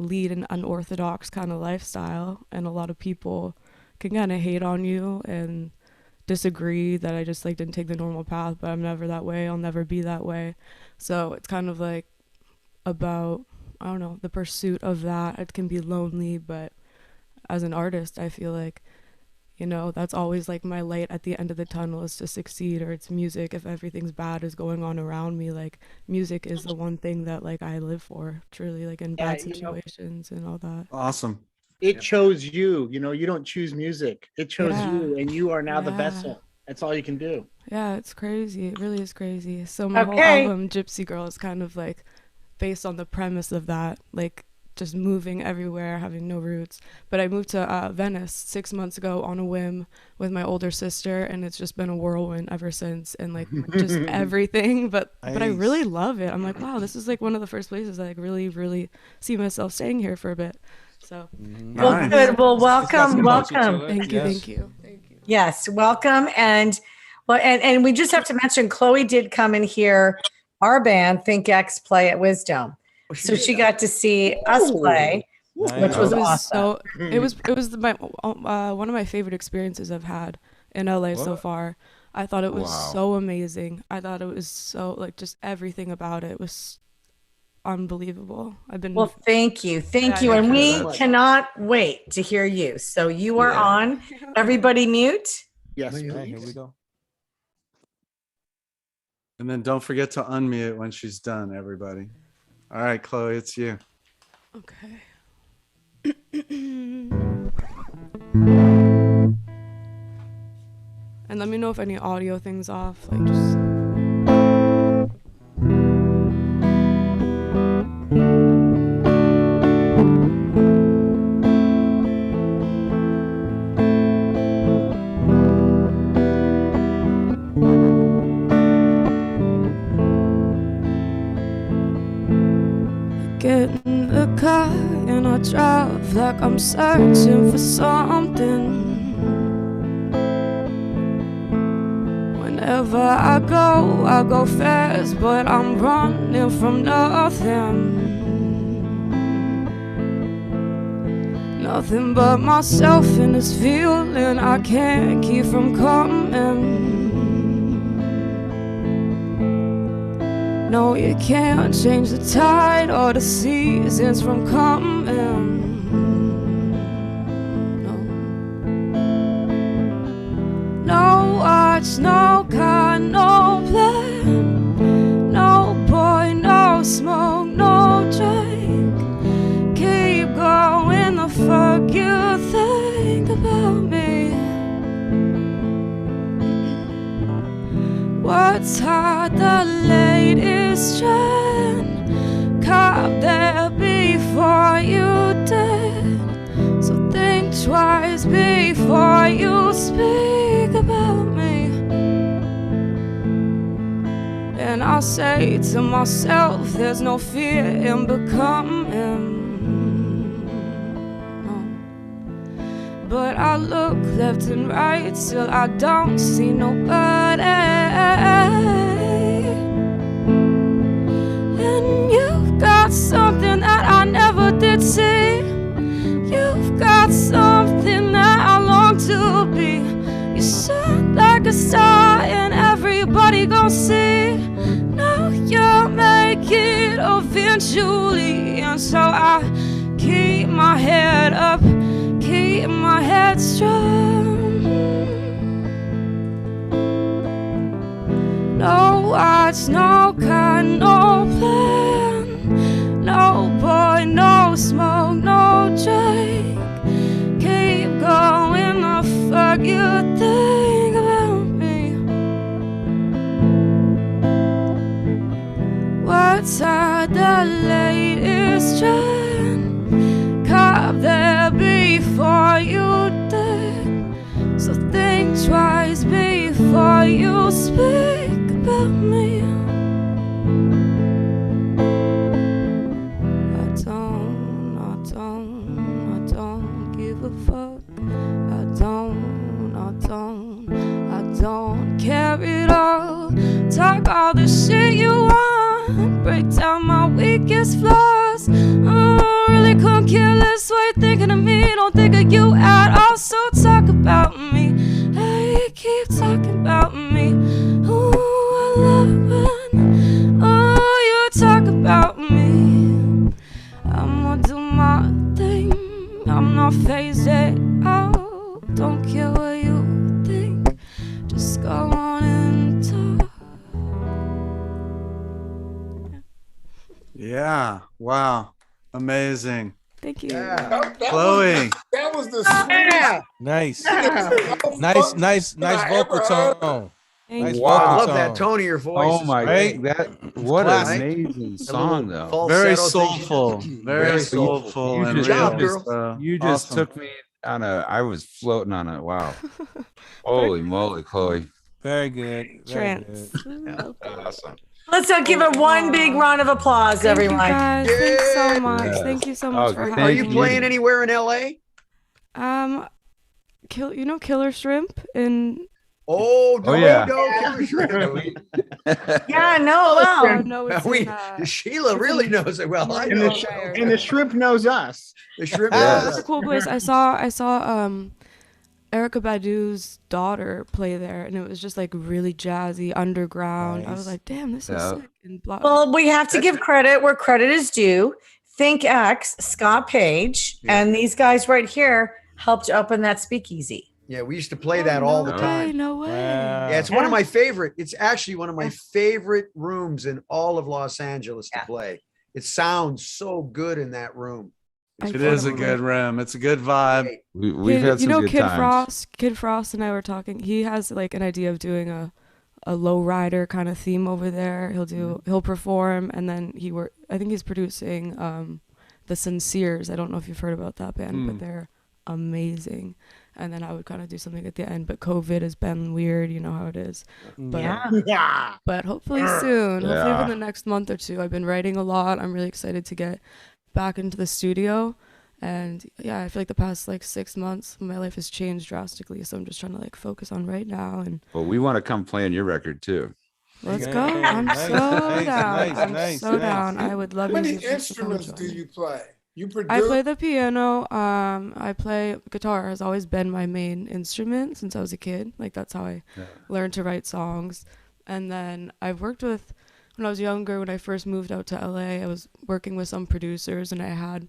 lead an unorthodox kind of lifestyle, and a lot of people can kind of hate on you and disagree that I just like didn't take the normal path, but I'm never that way. I'll never be that way. So it's kind of like about, I don't know, the pursuit of that. It can be lonely, but as an artist, I feel like, that's always like my light at the end of the tunnel is to succeed, or it's music. If everything's bad is going on around me, like music is the one thing that like I live for, truly, like in bad situations and all that. Awesome. It chose you. You don't choose music. It chose Yeah. you, and you are now the Yeah. vessel. That's all you can do. Yeah, it's crazy. It really is crazy. So my whole Okay. album, Gypsy Girl, is kind of like based on the premise of that, like just moving everywhere, having no roots. But I moved to Venice 6 months ago on a whim with my older sister, and it's just been a whirlwind ever since, and like just everything. But I Nice. really love it. I'm like, wow, this is like one of the first places I like really, really see myself staying here for a bit. So Well, Nice. good. Well, It's got some welcome. culture to it. thank you, Yes. thank you, thank you. Yes, welcome. And we just have to mention Chloe did come and hear our band Think X play at Wisdom. So she got to see us play, which Nice. was It was awesome. it was one of my favorite experiences I've had in LA so What? far. I thought it was Wow. so amazing. I thought it was so like just everything about it was unbelievable. I've been Well, thank you. Thank Yeah, you. thank And you we so much. cannot wait to hear you. So you are Yeah. on. Everybody mute. Yes. All right, here we go. And then don't forget to unmute when she's done, everybody. All right, Chloe, it's you. okay. And let me know if any audio things off. Like just get in the car and I drive like I'm searching for something. Whenever I go fast, but I'm running from nothing. Nothing but myself in this feeling I can't keep from coming. No, you can't change the tide or the seasons from coming. No watch, no car, no plan. No boy, no smoke, no drink. Keep going, the fuck you think about me? What's hard, the latest trend? Caught there before you did. So think twice before you speak about me. And I say to myself, there's no fear in becoming. No. But I look left and right, still I don't see nobody. And you've got something that I never did see. You've got something that I long to be. You shine like a star and everybody gon' see. Now you'll make it eventually. And so I keep my head up, keep my head strong. No watch, no car, no plan. No boy, no smoke, no drink. Keep going, the fuck you think about me? What's at the latest trend? Cop there before you did. So think twice before you speak about me. I don't give a fuck. I don't care at all. Talk all the shit you want. Break down my weakest flaws. Really couldn't care less what you're thinking of me. Don't think of you at all, so talk about me. Hey, keep talking about me. Ooh, I love when you talk about me. I'm gonna do my thing. I'm not phased at all. Don't care what you think. Just go on and talk. Yeah. Wow. Amazing. Thank you. Chloe. That was the sweetest. Nice. Yeah. Nice vocal tone. Nice Wow, I vocal love that tone. tone of your voice. Oh It's my great. god, what classic. an amazing The song little though. Very falsetto thing she soulful. does. Very soulful You and just- real. job, girl. You just awesome. took me on I was floating on it. Wow. Holy moly, Chloe. Very good. Very Trance. good. Awesome. Let's give it one big round of applause, Thank everyone. you guys. Thanks so much. Yes. Thank you so much Oh, for thank having Are you me. playing anywhere in LA? Killer Shrimp in Oh, Oh, yeah. Killer Shrimp. Yeah, no, wow. no, it's We, in, Sheila really knows it well. I And know. the shrimp knows us. The shrimp. Yes. It's a cool place. I saw Erica Badu's daughter play there, and it was just like really jazzy underground. I was Nice. like, damn, this is Yeah. sick. And blah. Well, we have to give credit where credit is due. Think X, Scott Page, and these guys right here helped open that speakeasy. Yeah, we used to play that all the time. No way. Wow. Yeah, it's one of my favorite. It's actually one of my favorite rooms in all of Los Angeles to play. It sounds so good in that room. It's It is a fun. good room. It's a good vibe. Great. We've had some good times. Kid Frost and I were talking. He has like an idea of doing a low rider kind of theme over there. He'll perform, and then I think he's producing the Sinceres. I don't know if you've heard about that band, but they're amazing. And then I would kind of do something at the end, but COVID has been weird, you know how it is. But, Yeah. but hopefully soon, hopefully Yeah. within the next month or two. I've been writing a lot. I'm really excited to get back into the studio. And yeah, I feel like the past like 6 months, my life has changed drastically. So I'm just trying to like focus on right now. And Well, we want to come play on your record too. let's Yeah. go. I'm Nice, so nice, down. nice, I'm nice, so nice. down. I would love How many musicians to come instruments do join me. you play? You produce? I play the piano. I play guitar. Has always been my main instrument since I was a kid. Like that's how I learned to write songs. And then I've worked with, when I was younger, when I first moved out to LA, I was working with some producers, and I had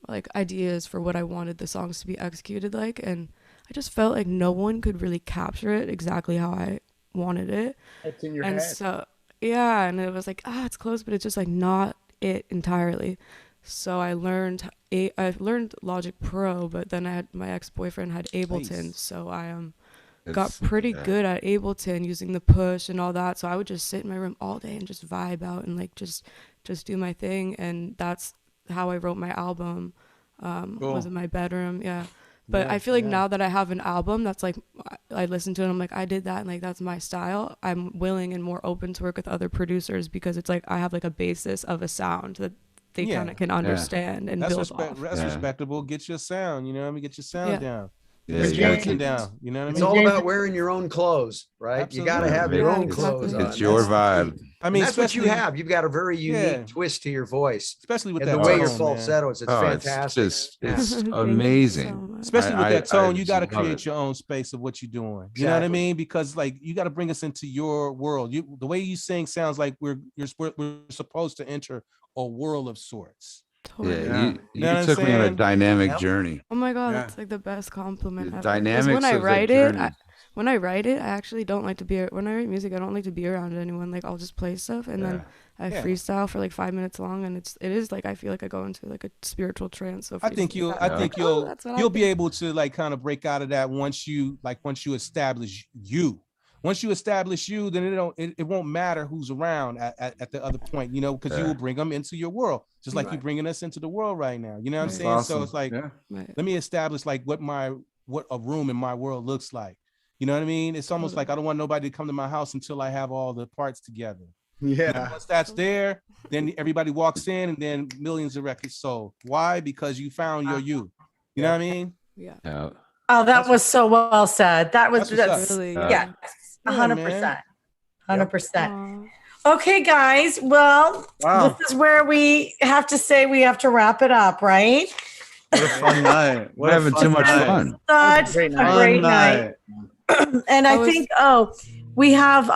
like ideas for what I wanted the songs to be executed like, and I just felt like no one could really capture it exactly how I wanted it. It's in your And head. so yeah, and it was like, it's close, but it's just like not it entirely. So I learned Logic Pro, but then I had my ex-boyfriend had Ableton, Nice. so I got It's- pretty yeah. good at Ableton using the push and all that. So I would just sit in my room all day and just vibe out and like just do my thing, and that's how I wrote my album. Was in my bedroom, yeah. But I feel like now that I have an album that's like, I listen to it and I'm like, I did that, and like that's my style. I'm willing and more open to work with other producers because it's like I have like a basis of a sound that they kind of can understand and That's build off. That's respectable. Get your sound, you know what I mean? Get your sound down. Yeah, Get you your gotta Jackson keep- down. You know what I It's mean? all about wearing your own clothes, right? You got to Absolutely. have your Yeah, own it's- clothes on. It's your That's the vibe. key. I And mean, that's what you especially- have. You've got a very unique Yeah. twist to your voice. Especially with And that the way your tone, man. falsettos, it's fantastic. It's Yeah. it's Thank you so amazing. much. Especially with I- that tone, I you got to just love create it. your own space of what you're doing. You know what I Exactly. mean? Because like you got to bring us into your world. The way you sing sounds like we're supposed to enter a world of sorts. Totally. Yeah, Know you what I'm took me on a saying? dynamic Yep. journey. Oh my god, Yeah. that's like the best compliment The ever. 'Cause dynamics when I of that write it, journey. when I write it, I actually don't like to be when I write music. I don't like to be around anyone. Like I'll just play stuff and then I freestyle for like 5 minutes long, and it is like I feel like I go into like a spiritual trance. So I think you'll be able to like kind of break out of that once you establish you. Once you establish you, then it won't matter who's around at the other point, you know, because you will bring them into your world, just like you're bringing us into the world right now. You know what I'm saying? Awesome. So it's like, let me establish like what a room in my world looks like. You know what I mean? It's almost like I don't want nobody to come to my house until I have all the parts together. Yeah. Once that's there, then everybody walks in, and then millions of records sold. Why? Because you found your you. You know what I mean? Yeah. Oh, that was so well said. That's really, yeah, 100%. 100%. Okay, guys. Well, this is where we have to say we have to wrap it up, right? What a fun night. We're having too much fun. Such a great night. And I think, we have,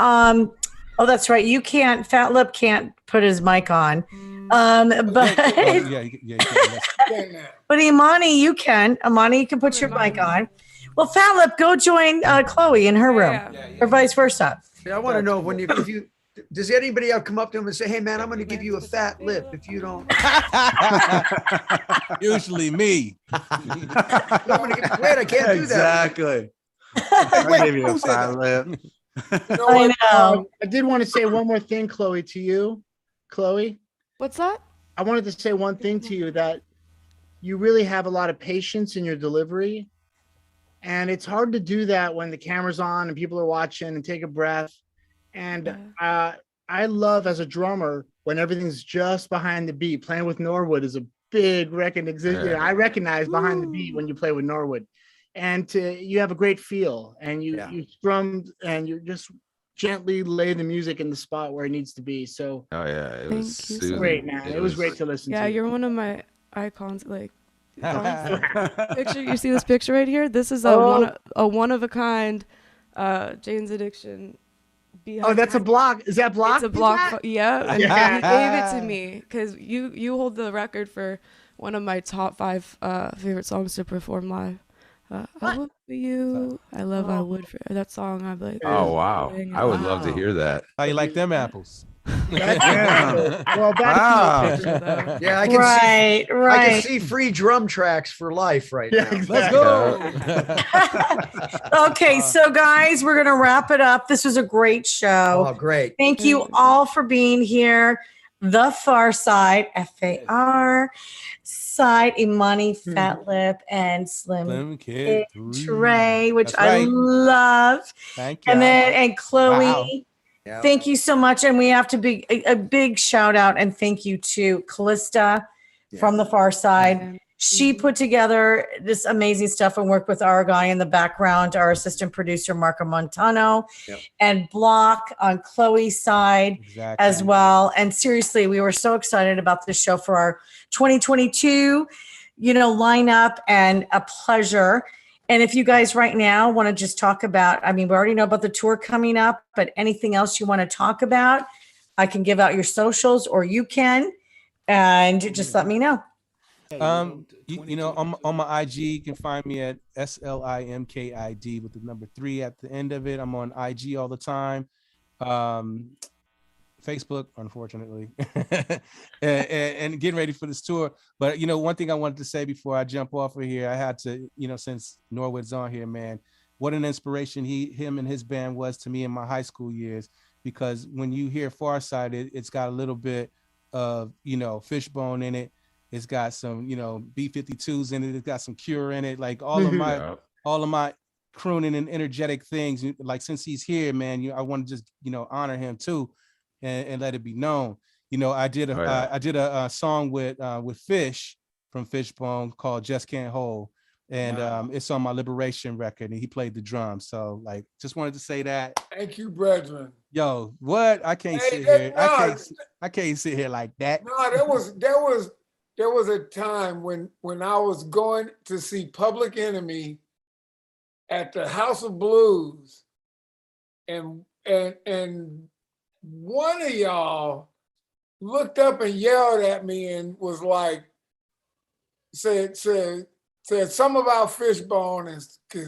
that's right. You can't, FatLip can't put his mic on. But Imani, you can. Imani, you can put your mic on. Well, FatLip, go join Chloe in her room, or vice versa. I want to know when if does anybody come up to him and say, "Hey, man, I'm going to give you a fat lip if you don't." Usually me. Wait, I can't do that. Exactly. I'll give you a fat lip. I know. I did want to say one more thing, Chloe, to you. Chloe? What's that? I wanted to say one thing to you, that you really have a lot of patience in your delivery. And it's hard to do that when the camera's on and people are watching, and take a breath. And I love, as a drummer, when everything's just behind the beat. Playing with Norwood is a big I recognize behind the beat when you play with Norwood. And you have a great feel, and you strum, and you just gently lay the music in the spot where it needs to be. So it was great, man. It was great to listen to. Yeah, you're one of my icons. Like, picture. You see this picture right here? This is a one of a kind Jane's Addiction. That's a block. Is that block? It's a block. Yeah. And he gave it to me because you hold the record for one of my top 5 favorite songs to perform live. I would for you. I would for that song. I'm like, oh wow, I would love to hear that. How you like them apples? Well, back to the picture, yeah, I can I can see free drum tracks for life right now. Exactly. Let's go. Okay, so guys, we're gonna wrap it up. This was a great show. Oh, great. Thank you all for being here. The Pharcyde, FAR side, Imani, FatLip, and SlimKid3, which I love. Thank you. And Chloe. Wow. Thank you so much. And we have to be a big shout out and thank you to Callista from the Pharcyde. She put together this amazing stuff and worked with our guy in the background, our assistant producer, Marco Montano, and Block on Chloe's side as well. And seriously, we were so excited about this show for our 2022, lineup, and a pleasure. And if you guys right now want to just talk about, we already know about the tour coming up, but anything else you want to talk about, I can give out your socials, or you can, and just let me know. On my IG, you can find me at SLIMKID with the number 3 at the end of it. I'm on IG all the time. Facebook, unfortunately, and getting ready for this tour. But one thing I wanted to say before I jump off of here, I had to, since Norwood's on here, man, what an inspiration him and his band was to me in my high school years. Because when you hear Pharcyde, it's got a little bit of Fishbone in it. It's got some B-52s in it. It's got some Cure in it. Like all of my crooning and energetic things. Like since he's here, man, I want to just honor him too. And let it be known. I did a song with Fish from Fishbone called Just Can't Hold. And it's on my Liberation record, and he played the drums. So just wanted to say that. Thank you, brethren. Yo, what? I can't sit here. I can't sit here like that. No, there was a time when I was going to see Public Enemy at the House of Blues, and one of y'all looked up and yelled at me and was like, said something about Fishbone and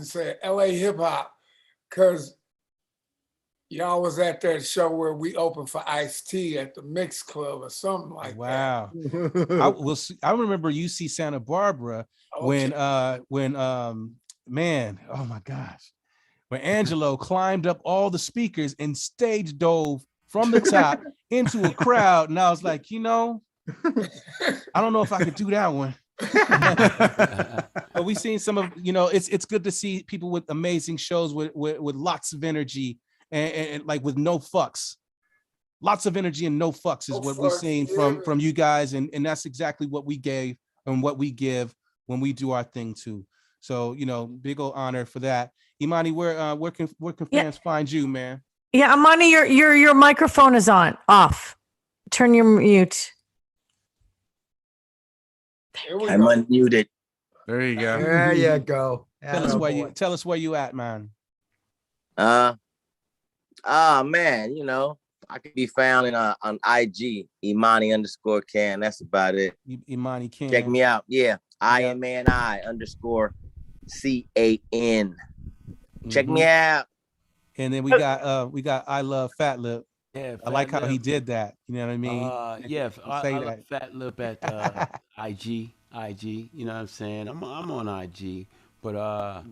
said LA hip hop. because y'all was at that show where we opened for Ice-T at the Mix Club or something like Wow. I remember UC Santa Barbara that. when man, oh my gosh, when Angelo climbed up all the speakers and stage dove from the top into a crowd, and I was like, I don't know if I could do that one. But we've seen some of, it's good to see people with amazing shows with lots of energy and like with no fucks. Lots of energy and no fucks is what we've seen from you guys, and that's exactly what we gave and what we give when we do our thing too. So big old honor for that. Imani, where can fans find you, man? Yeah, Imani, your microphone is off. Turn your mute. I'm unmuted. There you go. There you go. Tell us where you at, man. Man, I can be found on IG, Imani_Can. That's about it. Imani Can. Check me out. Yeah. IMANI_CAN. Check me out. And then we got I Love FatLip. Yeah, I like how he did that. You know what I mean? I love FatLip at IG. You know what I'm saying? I'm on IG, but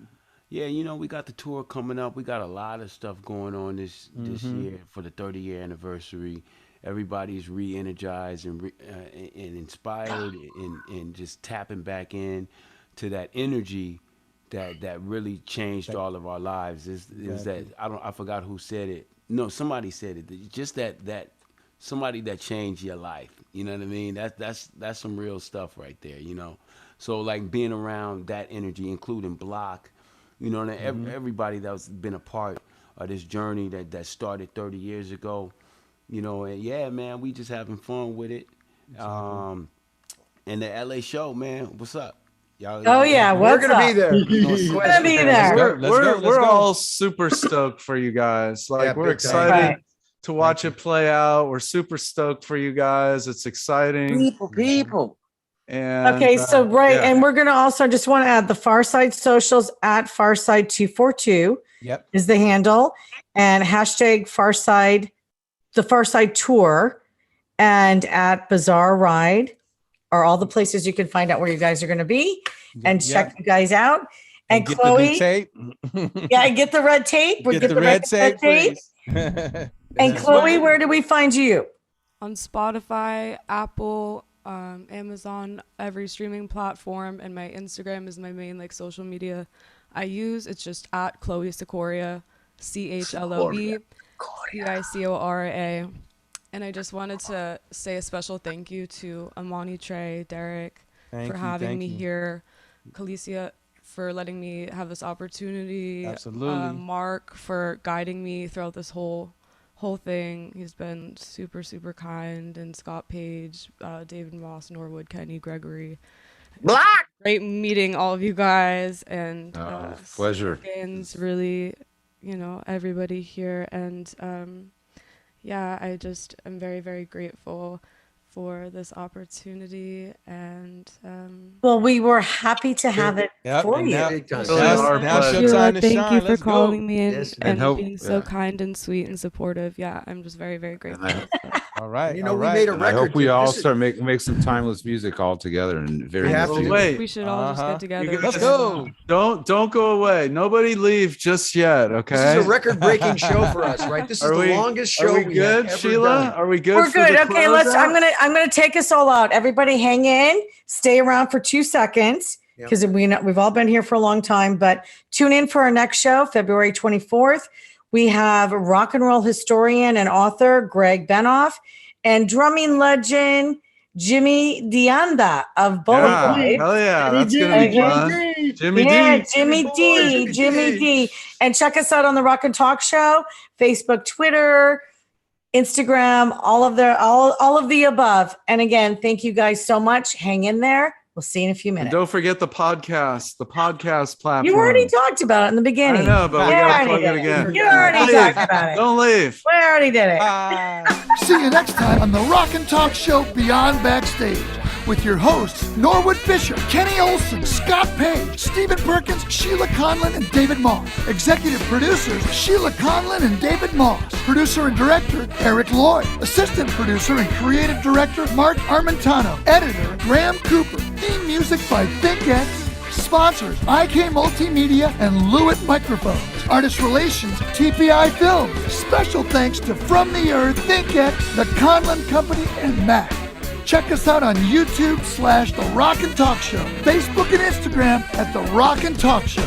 we got the tour coming up. We got a lot of stuff going on this year for the 30-year anniversary. Everybody's re-energized and inspired and just tapping back in to that energy that really changed all of our lives. Is that I forgot who said it. No, somebody said it. Just that somebody that changed your life. You know what I mean? That's some real stuff right there. So like being around that energy, including Block, and everybody that's been a part of this journey that started 30 years ago. And yeah, man, we just having fun with it. And the LA show, man, what's up? Y'all, we're gonna be there. We're gonna be there. We're all super stoked for you guys. Like we're excited to watch it play out. We're super stoked for you guys. It's exciting. People. And okay, and we're gonna also just want to add the Pharcyde socials at Pharcyde242. Yep, is the handle, and hashtag Pharcyde, the Pharcyde tour, and at Bizarre Ride are all the places you can find out where you guys are going to be and check you guys out. And get Chloe, the get the red tape. Get the red tape. And Chloe, where do we find you? On Spotify, Apple, Amazon, every streaming platform, and my Instagram is my main social media I use. It's just at Chloe Cicoria, CHLOE CICORA. And I just wanted to say a special thank you to Imani, Trey, Derek for having me here, Khaleesi for letting me have this opportunity. Absolutely. Mark for guiding me throughout this whole thing. He's been super, super kind. And Scott Page, David Moss, Norwood, Kenny, Gregory. Black. Great meeting all of you guys. And pleasure. Really, everybody here. And I just am very, very grateful for this opportunity, and we were happy to have it for you. Thank you for calling me and being so kind and sweet and supportive. I'm just very, very grateful. All right, we made a record. I hope we all start make some timeless music all together and very. Wait, we should all just get together. Let's go. Don't go away. Nobody leave just yet. Okay. This is a record-breaking show for us, right? This is the longest show. Are we good, Sheila? Are we good? We're good. Okay, I'm gonna take us all out. Everybody, hang in. Stay around for 2 seconds because we've all been here for a long time. But tune in for our next show, February 24th. We have rock and roll historian and author Greg Benoff and drumming legend Jimmy Dianda of Bullet. Hell yeah, that's gonna be fun. Jimmy D. And check us out on the Rock and Talk Show, Facebook, Twitter, Instagram, all of the above. And again, thank you guys so much. Hang in there. We'll see you in a few minutes. And don't forget the podcast platform. You already talked about it in the beginning. I know, but we gotta plug it again. You already talked about it. Don't leave. We already did it. See you next time on the Rock and Talk Show Beyond Backstage. with your hosts, Norwood Fisher, Kenny Olson, Scott Page, Stephen Perkins, Sheila Conlon, and David Moss. Executive producers, Sheila Conlon and David Moss. Producer and director, Eric Lloyd. Assistant producer and creative director, Mark Armentano. Editor, Graham Cooper. Theme music by ThinkX. Sponsors, IK Multimedia and Lewitt Microphones. Artist Relations, TPI Films. Special thanks to From the Earth, ThinkX, The Conlon Company, and Mac. Check us out on YouTube /The Rock and Talk Show, Facebook and Instagram at The Rock and Talk Show.